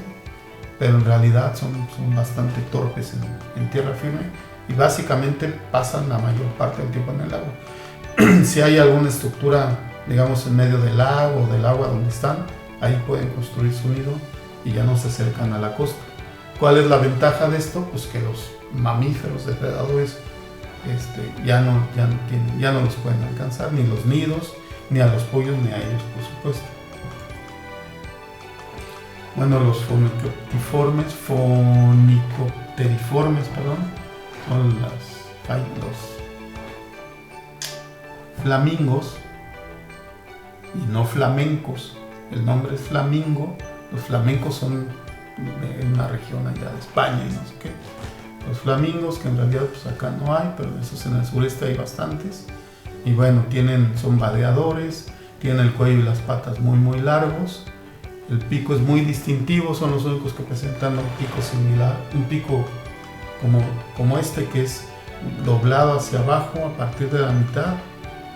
pero en realidad son bastante torpes en tierra firme y básicamente pasan la mayor parte del tiempo en el agua. Si hay alguna estructura, digamos, en medio del lago o del agua donde están, ahí pueden construir su nido y ya no se acercan a la costa. ¿Cuál es la ventaja de esto? Pues que los mamíferos depredadores ya no los pueden alcanzar, ni los nidos, ni a los pollos, ni a ellos, por supuesto. Bueno, los fonicopteriformes, son los flamingos y no flamencos. El nombre es flamingo. Los flamencos son de una región allá de España y no sé qué. Los flamingos, que en realidad pues acá no hay, pero esos en el sureste hay bastantes. Y bueno, son vadeadores, tienen el cuello y las patas muy muy largos. El pico es muy distintivo, son los únicos que presentan un pico similar, un pico como que es doblado hacia abajo a partir de la mitad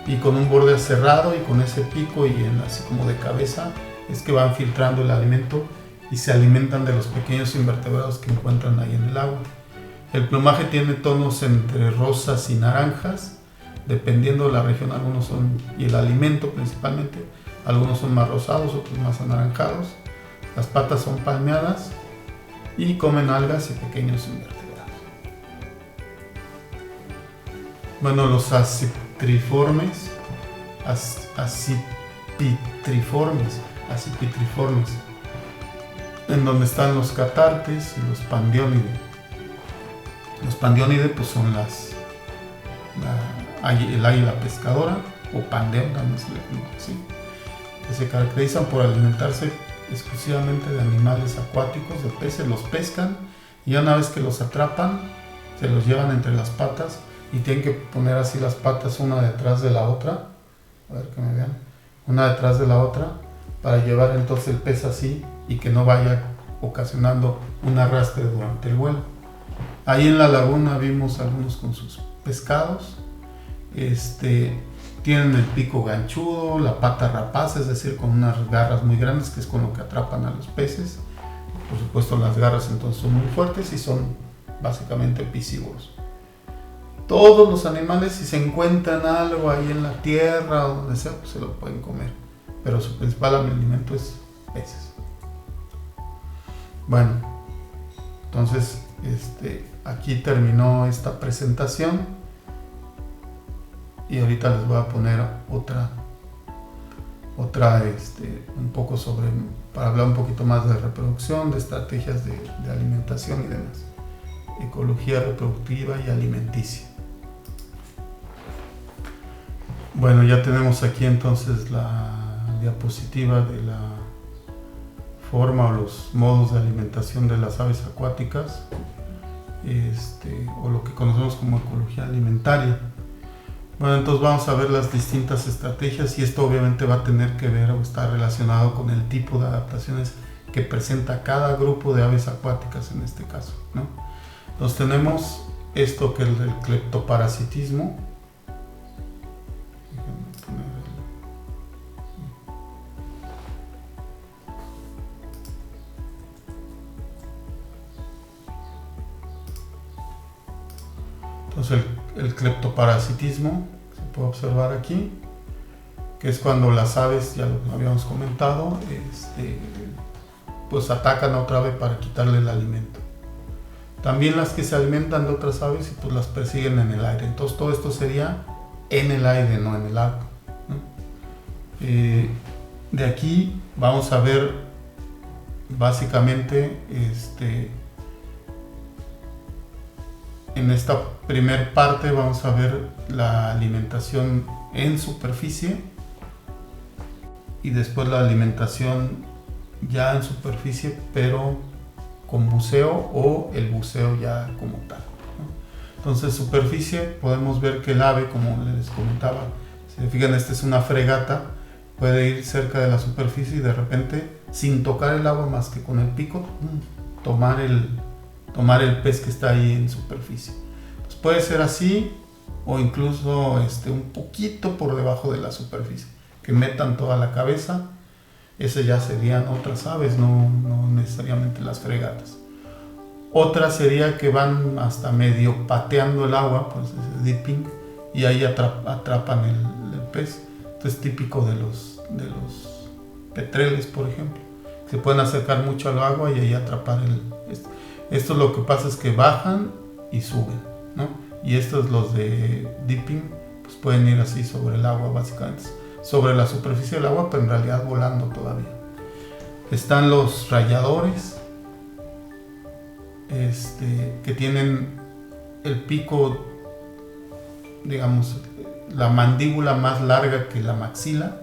y con un borde cerrado, y con ese pico y así como de cabeza es que van filtrando el alimento y se alimentan de los pequeños invertebrados que encuentran ahí en el agua. El plumaje tiene tonos entre rosas y naranjas, dependiendo de la región, y el alimento principalmente. Algunos son más rosados, otros más anaranjados. Las patas son palmeadas y comen algas y pequeños invertebrados. Bueno, los acipitriformes, en donde están los catartes y los pandiónidae. Los pandiónidae pues son el águila pescadora, o pandeón también se le conoce así, que se caracterizan por alimentarse exclusivamente de animales acuáticos, de peces. Los pescan y una vez que los atrapan se los llevan entre las patas y tienen que poner así las patas una detrás de la otra, a ver que me vean, una detrás de la otra, para llevar entonces el pez así y que no vaya ocasionando un arrastre durante el vuelo. Ahí en la laguna vimos algunos con sus pescados. Tienen el pico ganchudo, la pata rapaz, es decir, con unas garras muy grandes, que es con lo que atrapan a los peces. Por supuesto, las garras entonces son muy fuertes y son básicamente piscívoros. Todos los animales, si se encuentran algo ahí en la tierra o donde sea, pues se lo pueden comer, pero su principal alimento es peces. Bueno, entonces aquí terminó esta presentación. Y ahorita les voy a poner otra un poco para hablar un poquito más de reproducción, de estrategias de alimentación y demás. Ecología reproductiva y alimenticia. Bueno, ya tenemos aquí entonces la diapositiva de la forma o los modos de alimentación de las aves acuáticas, o lo que conocemos como ecología alimentaria. Bueno, entonces vamos a ver las distintas estrategias, y esto obviamente va a tener que ver o está relacionado con el tipo de adaptaciones que presenta cada grupo de aves acuáticas en este caso, ¿no? Entonces tenemos esto que es el cleptoparasitismo. Entonces el cleptoparasitismo se puede observar aquí, que es cuando las aves, ya lo habíamos comentado, pues atacan a otra ave para quitarle el alimento. También las que se alimentan de otras aves y pues las persiguen en el aire. Entonces todo esto sería en el aire, no en el agua, ¿no? De aquí vamos a ver básicamente en esta primer parte vamos a ver la alimentación en superficie y después la alimentación ya en superficie, pero con buceo o el buceo ya como tal, ¿no? Entonces, superficie, podemos ver que el ave, como les comentaba, si se fijan, esta es una fregata, puede ir cerca de la superficie y de repente, sin tocar el agua más que con el pico, tomar el pez que está ahí en superficie. Pues puede ser así o incluso un poquito por debajo de la superficie, que metan toda la cabeza. Esas ya serían otras aves, no necesariamente las fregatas. Otra sería que van hasta medio pateando el agua, pues es dipping, y ahí atrapan el pez. Esto es típico de los petreles, por ejemplo. Se pueden acercar mucho al agua y ahí atrapar Esto lo que pasa es que bajan y suben, ¿no? Y estos, los de dipping, pues pueden ir así sobre el agua, básicamente sobre la superficie del agua, pero en realidad volando todavía. Están los rayadores, que tienen el pico, digamos, la mandíbula más larga que la maxila,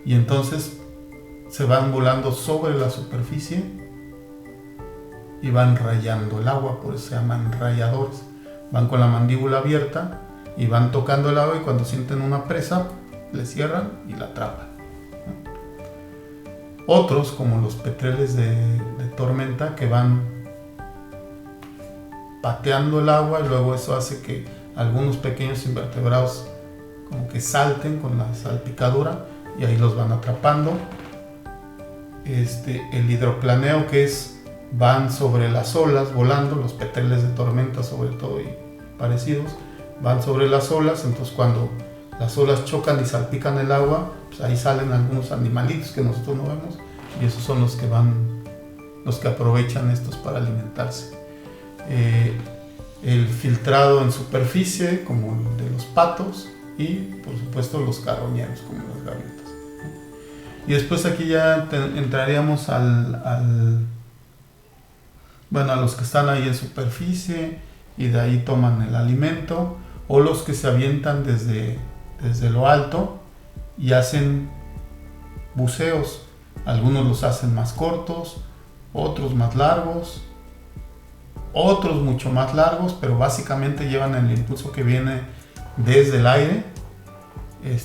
y entonces se van volando sobre la superficie y van rayando el agua, por eso se llaman rayadores. Van con la mandíbula abierta y van tocando el agua, y cuando sienten una presa le cierran y la atrapan, ¿no? Otros, como los petreles de tormenta, que van pateando el agua, y luego eso hace que algunos pequeños invertebrados como que salten con la salpicadura y ahí los van atrapando. El hidroplaneo, que es van sobre las olas volando, los petreles de tormenta sobre todo y parecidos, van sobre las olas. Entonces cuando las olas chocan y salpican el agua, pues ahí salen algunos animalitos que nosotros no vemos, y esos son los que aprovechan estos para alimentarse. El filtrado en superficie, como el de los patos, y por supuesto los carroñeros, como las gaviotas, ¿no? Y después aquí ya entraríamos a los que están ahí en superficie y de ahí toman el alimento, o los que se avientan desde lo alto y hacen buceos. Algunos los hacen más cortos, otros más largos, otros mucho más largos, pero básicamente llevan el impulso que viene desde el aire,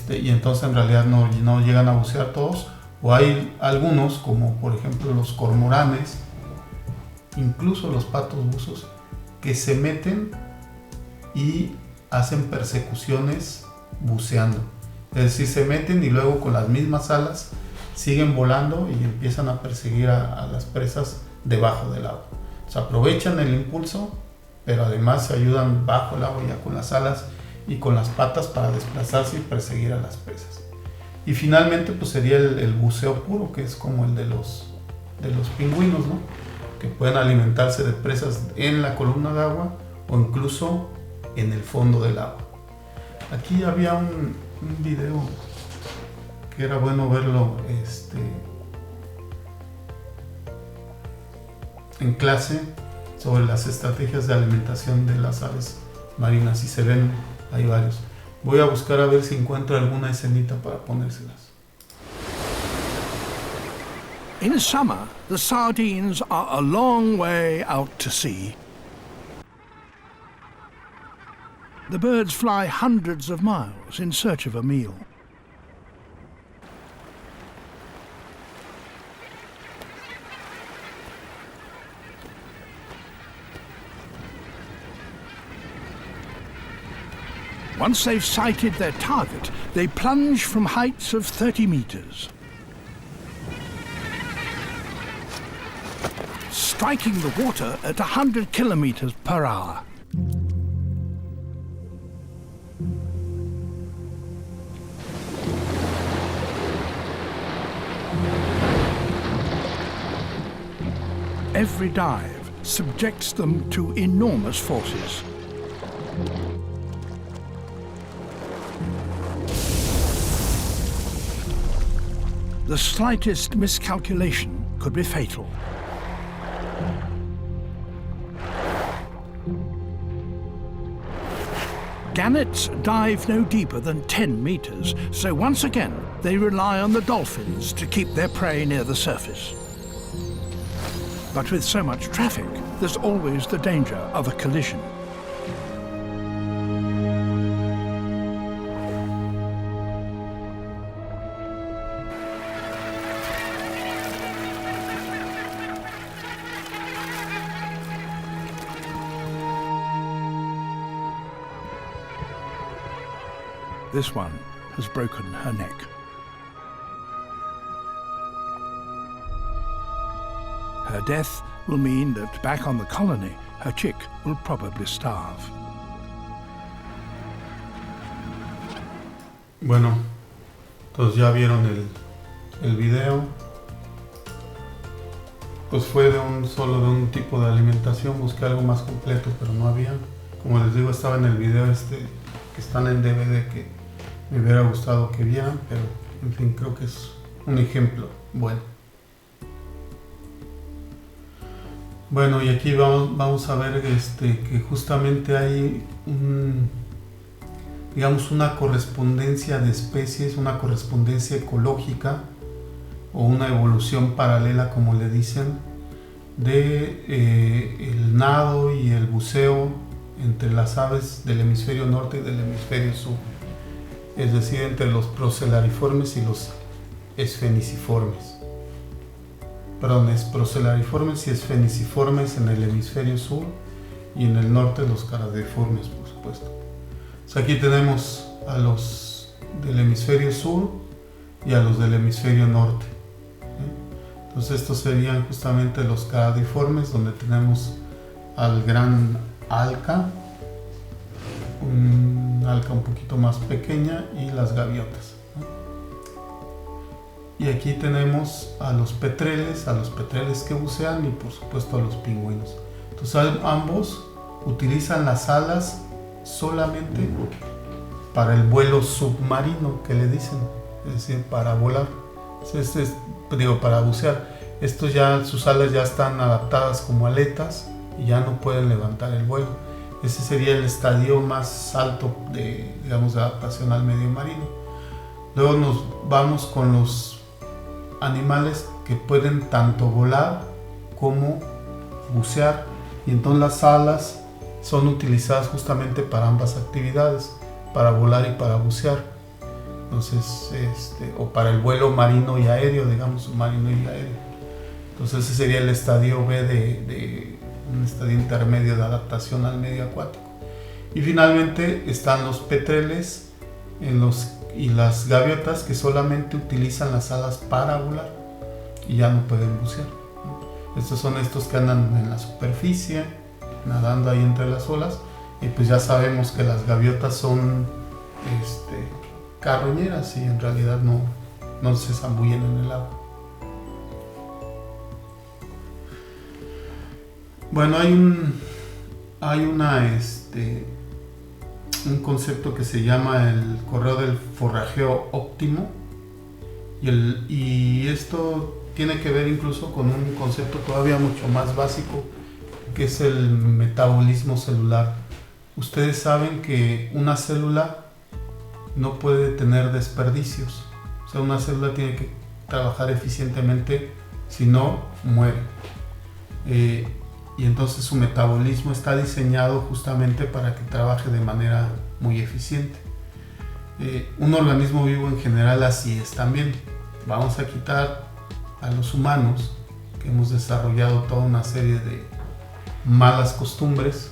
y entonces en realidad no llegan a bucear todos. O hay algunos, como por ejemplo los cormoranes, incluso los patos buzos, que se meten y hacen persecuciones buceando. Es decir, se meten y luego con las mismas alas siguen volando y empiezan a perseguir a las presas debajo del agua. O sea, aprovechan el impulso, pero además se ayudan bajo el agua ya con las alas y con las patas para desplazarse y perseguir a las presas. Y finalmente pues sería el buceo puro, que es como el de los pingüinos, ¿no? Que pueden alimentarse de presas en la columna de agua o incluso en el fondo del agua. Aquí había un video que era bueno verlo en clase, sobre las estrategias de alimentación de las aves marinas, y se ven, hay varios. Voy a buscar a ver si encuentro alguna escenita para ponérselas. In summer, the sardines are a long way out to sea. The birds fly hundreds of miles in search of a meal. Once they've sighted their target, they plunge from heights of 30 meters. Striking the water at 100 kilometers per hour. Every dive subjects them to enormous forces. The slightest miscalculation could be fatal. Gannets dive no deeper than 10 meters, so once again they rely on the dolphins to keep their prey near the surface. But with so much traffic, there's always the danger of a collision. This one has broken her neck. Her death will mean that back on the colony, her chick will probably starve. Bueno, entonces ya vieron el video. Pues fue solo de un tipo de alimentación. Busqué algo más completo, pero no había. Como les digo, estaba en el video que están en DVD, que me hubiera gustado que vieran, pero en fin, creo que es un ejemplo bueno. Bueno, y aquí vamos a ver que justamente hay digamos una correspondencia de especies, una correspondencia ecológica o una evolución paralela, como le dicen, de el nado y el buceo entre las aves del hemisferio norte y del hemisferio sur, es decir, entre los procelariformes y los esfeniciformes. Perdón, es procelariformes y esfeniciformes en el hemisferio sur y en el norte los caradiformes, por supuesto. O sea, aquí tenemos a los del hemisferio sur y a los del hemisferio norte. Entonces estos serían justamente los caradiformes, donde tenemos al gran alca, un alca un poquito más pequeña, y las gaviotas. Y aquí tenemos a los petreles que bucean, y por supuesto a los pingüinos. Entonces ambos utilizan las alas solamente para el vuelo submarino, que le dicen, es decir, para volar, para bucear. Estos ya, sus alas ya están adaptadas como aletas y ya no pueden levantar el vuelo. Ese sería el estadio más alto de adaptación al medio marino. Luego nos vamos con los animales que pueden tanto volar como bucear, y entonces las alas son utilizadas justamente para ambas actividades, para volar y para bucear. Entonces, o para el vuelo marino y aéreo, digamos, submarino y aéreo. Entonces ese sería el estadio B de un estadio intermedio de adaptación al medio acuático. Y finalmente están los petreles y las gaviotas, que solamente utilizan las alas para volar y ya no pueden bucear. Estos son estos que andan en la superficie, nadando ahí entre las olas, y pues ya sabemos que las gaviotas son carroñeras y en realidad no se zambullen en el agua. Bueno, hay un concepto que se llama el correo del forrajeo óptimo, y esto tiene que ver incluso con un concepto todavía mucho más básico, que es el metabolismo celular. Ustedes saben que una célula no puede tener desperdicios, o sea, una célula tiene que trabajar eficientemente, si no, muere. Y entonces su metabolismo está diseñado justamente para que trabaje de manera muy eficiente. Un organismo vivo en general así es también. Vamos a quitar a los humanos, que hemos desarrollado toda una serie de malas costumbres,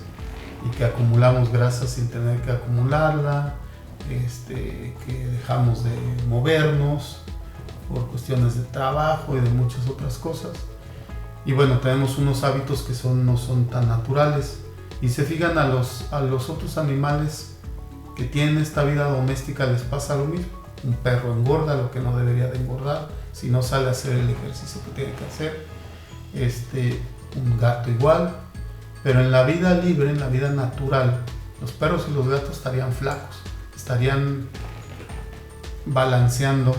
y que acumulamos grasa sin tener que acumularla, que dejamos de movernos por cuestiones de trabajo y de muchas otras cosas. Y bueno, tenemos unos hábitos que no son tan naturales. Y se fijan, a los otros animales que tienen esta vida doméstica les pasa lo mismo. Un perro engorda lo que no debería de engordar si no sale a hacer el ejercicio que tiene que hacer. Un gato igual. Pero en la vida libre, en la vida natural, los perros y los gatos estarían flacos, estarían balanceando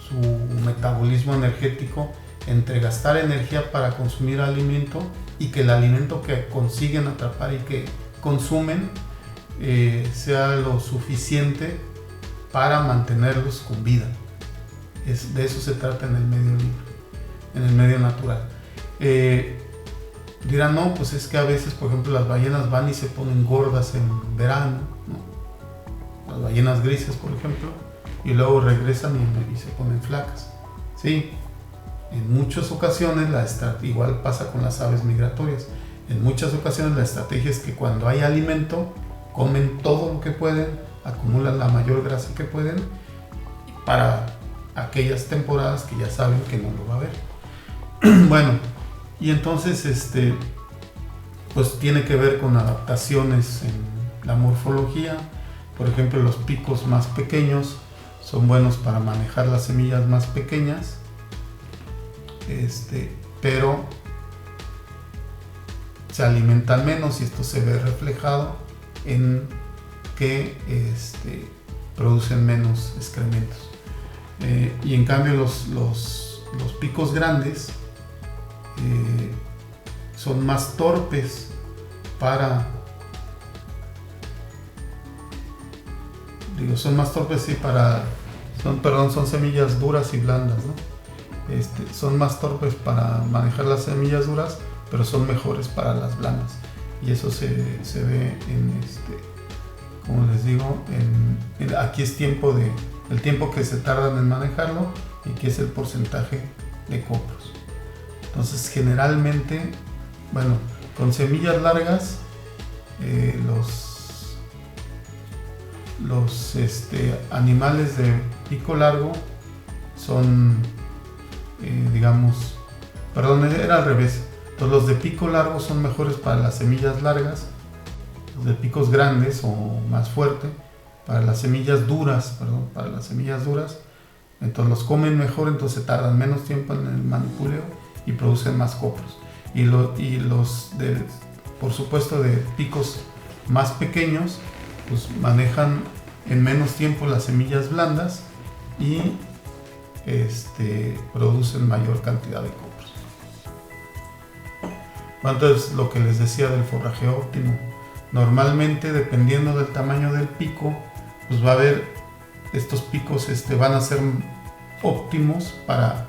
su metabolismo energético entre gastar energía para consumir alimento y que el alimento que consiguen atrapar y que consumen sea lo suficiente para mantenerlos con vida. De eso se trata en el medio libre, en el medio natural. Dirán, no, pues es que a veces, por ejemplo, las ballenas van y se ponen gordas en verano, ¿no? Las ballenas grises, por ejemplo, y luego regresan y se ponen flacas. Sí, en muchas ocasiones, igual pasa con las aves migratorias, en muchas ocasiones la estrategia es que cuando hay alimento, comen todo lo que pueden, acumulan la mayor grasa que pueden, para aquellas temporadas que ya saben que no lo va a haber. Bueno, y entonces pues tiene que ver con adaptaciones en la morfología. Por ejemplo, los picos más pequeños son buenos para manejar las semillas más pequeñas, pero se alimentan menos, y esto se ve reflejado en que producen menos excrementos. Y en cambio los picos grandes son más torpes son semillas duras y blandas, ¿no? Son más torpes para manejar las semillas duras, pero son mejores para las blandas. Y eso se ve como les digo, aquí es el tiempo que se tardan en manejarlo, y aquí es el porcentaje de copros. Entonces, generalmente, bueno, con semillas largas, los animales de pico largo son, era al revés. Entonces, los de pico largo son mejores para las semillas largas, los de picos grandes o más fuerte para las semillas duras, entonces los comen mejor, entonces tardan menos tiempo en el manipuleo y producen más copros. Y los por supuesto, de picos más pequeños, pues manejan en menos tiempo las semillas blandas y producen mayor cantidad de copros. Entonces, lo que les decía del forrajeo óptimo, normalmente, dependiendo del tamaño del pico, pues va a haber, estos picos van a ser óptimos para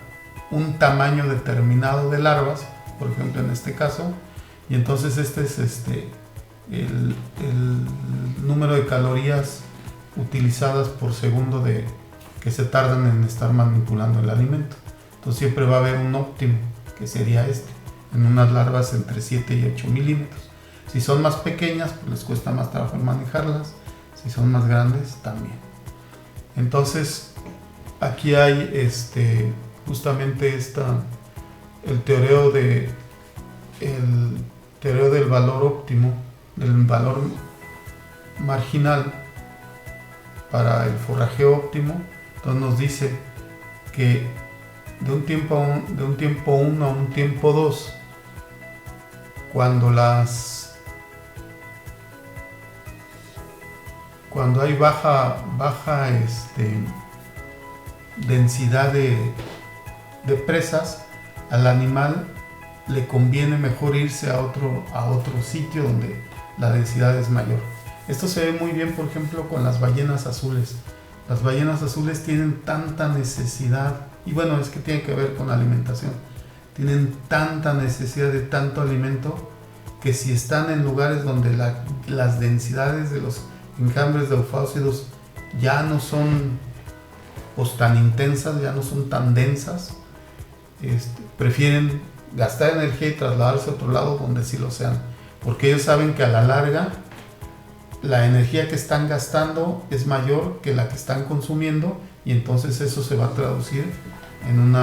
un tamaño determinado de larvas, por ejemplo en este caso, y entonces es el número de calorías utilizadas por segundo que se tardan en estar manipulando el alimento. Entonces siempre va a haber un óptimo, que sería en unas larvas entre 7 y 8 milímetros. Si son más pequeñas, pues les cuesta más trabajo manejarlas. Si son más grandes, también. Entonces, aquí hay justamente el teoreo del valor óptimo, del valor marginal para el forrajeo óptimo. Entonces nos dice que de un tiempo 1 a un tiempo 2, cuando hay baja densidad de presas, al animal le conviene mejor irse a otro sitio donde la densidad es mayor. Esto se ve muy bien, por ejemplo, con las ballenas azules. Las ballenas azules tienen tanta necesidad, y bueno, es que tiene que ver con la alimentación. Tienen tanta necesidad de tanto alimento que si están en lugares donde las densidades de los enjambres de eufausidos ya no son pues tan intensas, ya no son tan densas, prefieren gastar energía y trasladarse a otro lado donde sí lo sean. porque ellos saben que a la larga la energía que están gastando es mayor que la que están consumiendo, y entonces eso se va a traducir en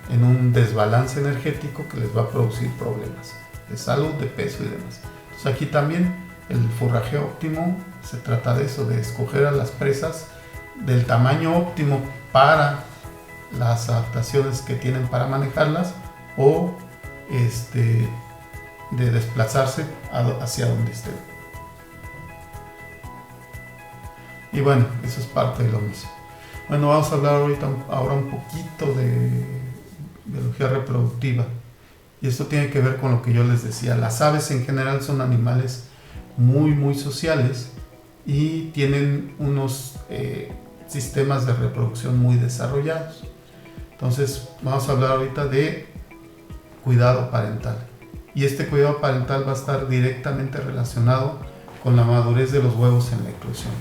en un desbalance energético que les va a producir problemas de salud, de peso y demás. Entonces aquí también el forrajeo óptimo se trata de eso, de escoger a las presas del tamaño óptimo para las adaptaciones que tienen para manejarlas, o de desplazarse hacia donde estén. Y bueno, eso es parte de lo mismo. Bueno, vamos a hablar ahora un poquito de biología reproductiva. Y esto tiene que ver con lo que yo les decía. Las aves en general son animales muy sociales y tienen unos sistemas de reproducción muy desarrollados. Entonces vamos a hablar ahorita de cuidado parental. Y este cuidado parental va a estar directamente relacionado con la madurez de los huevos en la eclosión.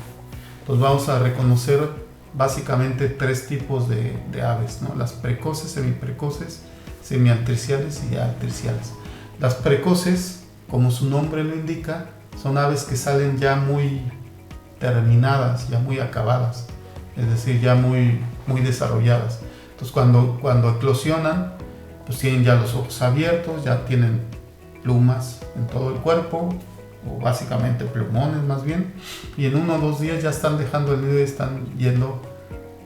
Entonces vamos a reconocer básicamente 3 tipos de aves, ¿no? Las precoces, semiprecoces, semialtriciales y altriciales. Las precoces, como su nombre lo indica, son aves que salen ya muy terminadas, ya muy acabadas, es decir, ya muy desarrolladas. Entonces cuando eclosionan, pues tienen ya los ojos abiertos, ya tienen plumas en todo el cuerpo, o básicamente plumones más bien, y en 1 o 2 días ya están dejando el nido y están yendo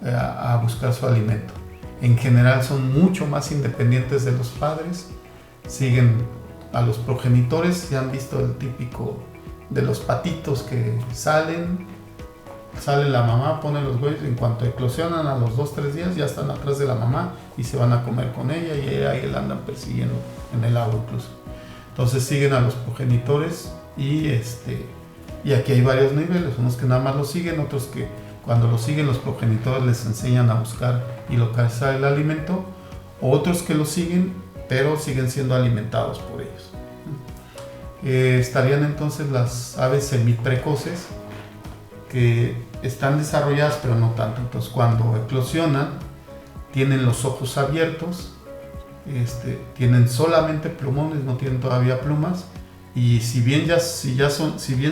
a buscar su alimento. En general son mucho más independientes de los padres, siguen a los progenitores. Ya han visto el típico de los patitos que sale la mamá, pone los huevos, en cuanto eclosionan a los 2-3 días ya están atrás de la mamá y se van a comer con ella, y ahí la andan persiguiendo en el agua incluso. Entonces siguen a los progenitores, y aquí hay varios niveles, unos que nada más lo siguen, otros que cuando lo siguen los progenitores les enseñan a buscar y localizar el alimento, otros que lo siguen pero siguen siendo alimentados por ellos. Estarían entonces las aves semiprecoces, que están desarrolladas pero no tanto. Entonces cuando eclosionan tienen los ojos abiertos, tienen solamente plumones, no tienen todavía plumas, y si bien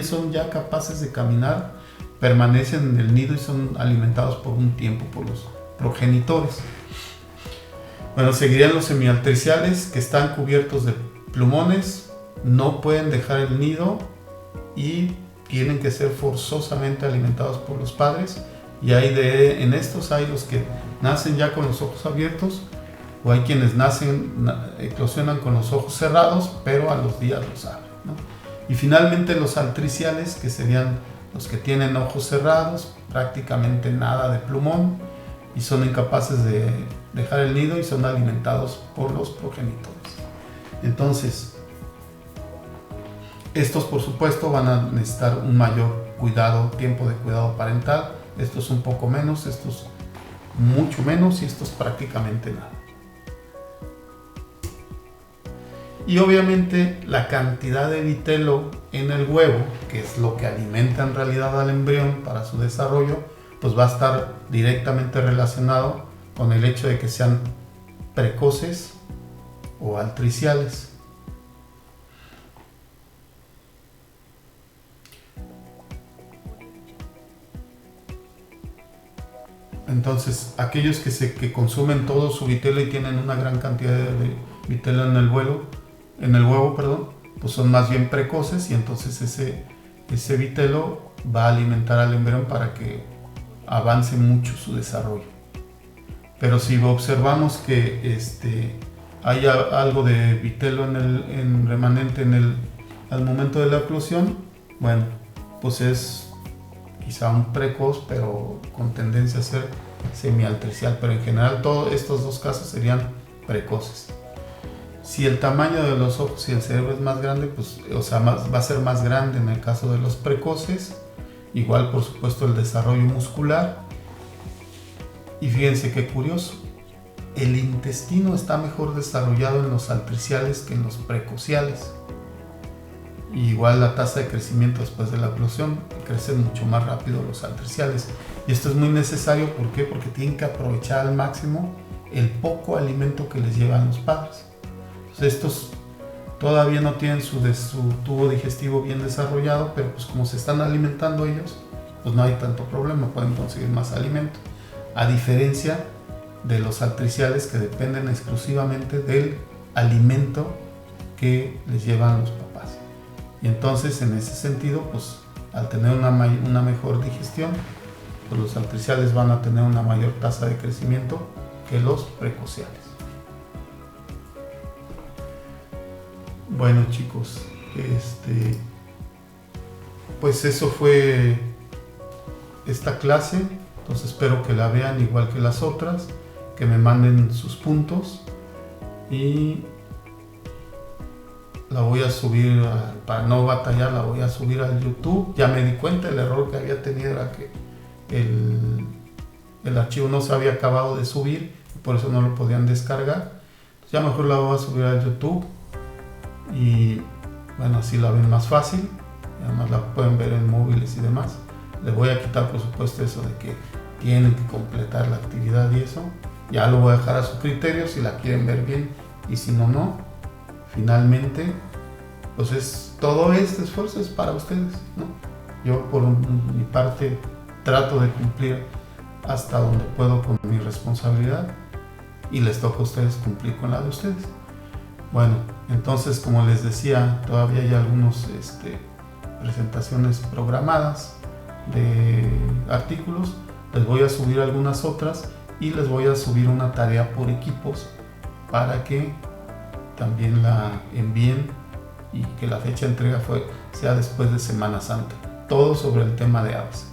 son ya capaces de caminar, permanecen en el nido y son alimentados por un tiempo por los progenitores. Bueno, seguirían los semialtriciales, que están cubiertos de plumones, no pueden dejar el nido y tienen que ser forzosamente alimentados por los padres. Y en estos hay los que nacen ya con los ojos abiertos, o hay quienes eclosionan con los ojos cerrados, pero a los días los abren, ¿no? Y finalmente los altriciales, que serían los que tienen ojos cerrados, prácticamente nada de plumón, y son incapaces de dejar el nido y son alimentados por los progenitores. Entonces, estos por supuesto van a necesitar un mayor tiempo de cuidado parental. Estos un poco menos, estos mucho menos, y estos prácticamente nada. Y obviamente la cantidad de vitelo en el huevo, que es lo que alimenta en realidad al embrión para su desarrollo, pues va a estar directamente relacionado con el hecho de que sean precoces o altriciales. Entonces, aquellos que consumen todo su vitelo y tienen una gran cantidad de vitelo en el huevo, pues son más bien precoces, y entonces ese vitelo va a alimentar al embrión para que avance mucho su desarrollo. Pero si observamos que hay algo de vitelo en remanente al momento de la eclosión, bueno, pues es quizá un precoz, pero con tendencia a ser semialtricial. Pero en general todos estos dos casos serían precoces. Si el tamaño de los ojos y el cerebro es más grande, pues, va a ser más grande en el caso de los precoces. Igual, por supuesto, el desarrollo muscular. Y fíjense qué curioso, el intestino está mejor desarrollado en los altriciales que en los precociales. Y igual la tasa de crecimiento después de la eclosión, crecen mucho más rápido los altriciales. Y esto es muy necesario, ¿por qué? Porque tienen que aprovechar al máximo el poco alimento que les llevan los padres. Entonces todavía no tienen su tubo digestivo bien desarrollado, pero pues como se están alimentando ellos, pues no hay tanto problema, pueden conseguir más alimento, a diferencia de los altriciales que dependen exclusivamente del alimento que les llevan los papás. Y entonces en ese sentido, pues al tener una mejor digestión, pues los altriciales van a tener una mayor tasa de crecimiento que los precociales. Bueno chicos, pues eso fue esta clase. Entonces espero que la vean igual que las otras, que me manden sus puntos y la voy a subir, para no batallar, la voy a subir al YouTube. Ya me di cuenta, el error que había tenido era que el archivo no se había acabado de subir, por eso no lo podían descargar. Ya mejor la voy a subir al YouTube y bueno, así la ven más fácil, además la pueden ver en móviles y demás. Les voy a quitar por supuesto eso de que tienen que completar la actividad y eso. Ya lo voy a dejar a su criterio si la quieren ver bien y si no, no. Finalmente, pues todo este esfuerzo es para ustedes, ¿no? Yo por mi parte trato de cumplir hasta donde puedo con mi responsabilidad y les toca a ustedes cumplir con la de ustedes. Bueno, entonces como les decía, todavía hay algunas presentaciones programadas de artículos. Les voy a subir algunas otras y les voy a subir una tarea por equipos para que también la envíen y que la fecha de entrega sea después de Semana Santa. Todo sobre el tema de aves.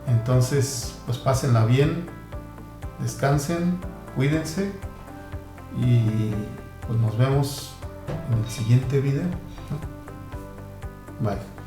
Entonces, pues pásenla bien, descansen, cuídense y pues nos vemos en el siguiente video, ¿no? Bye.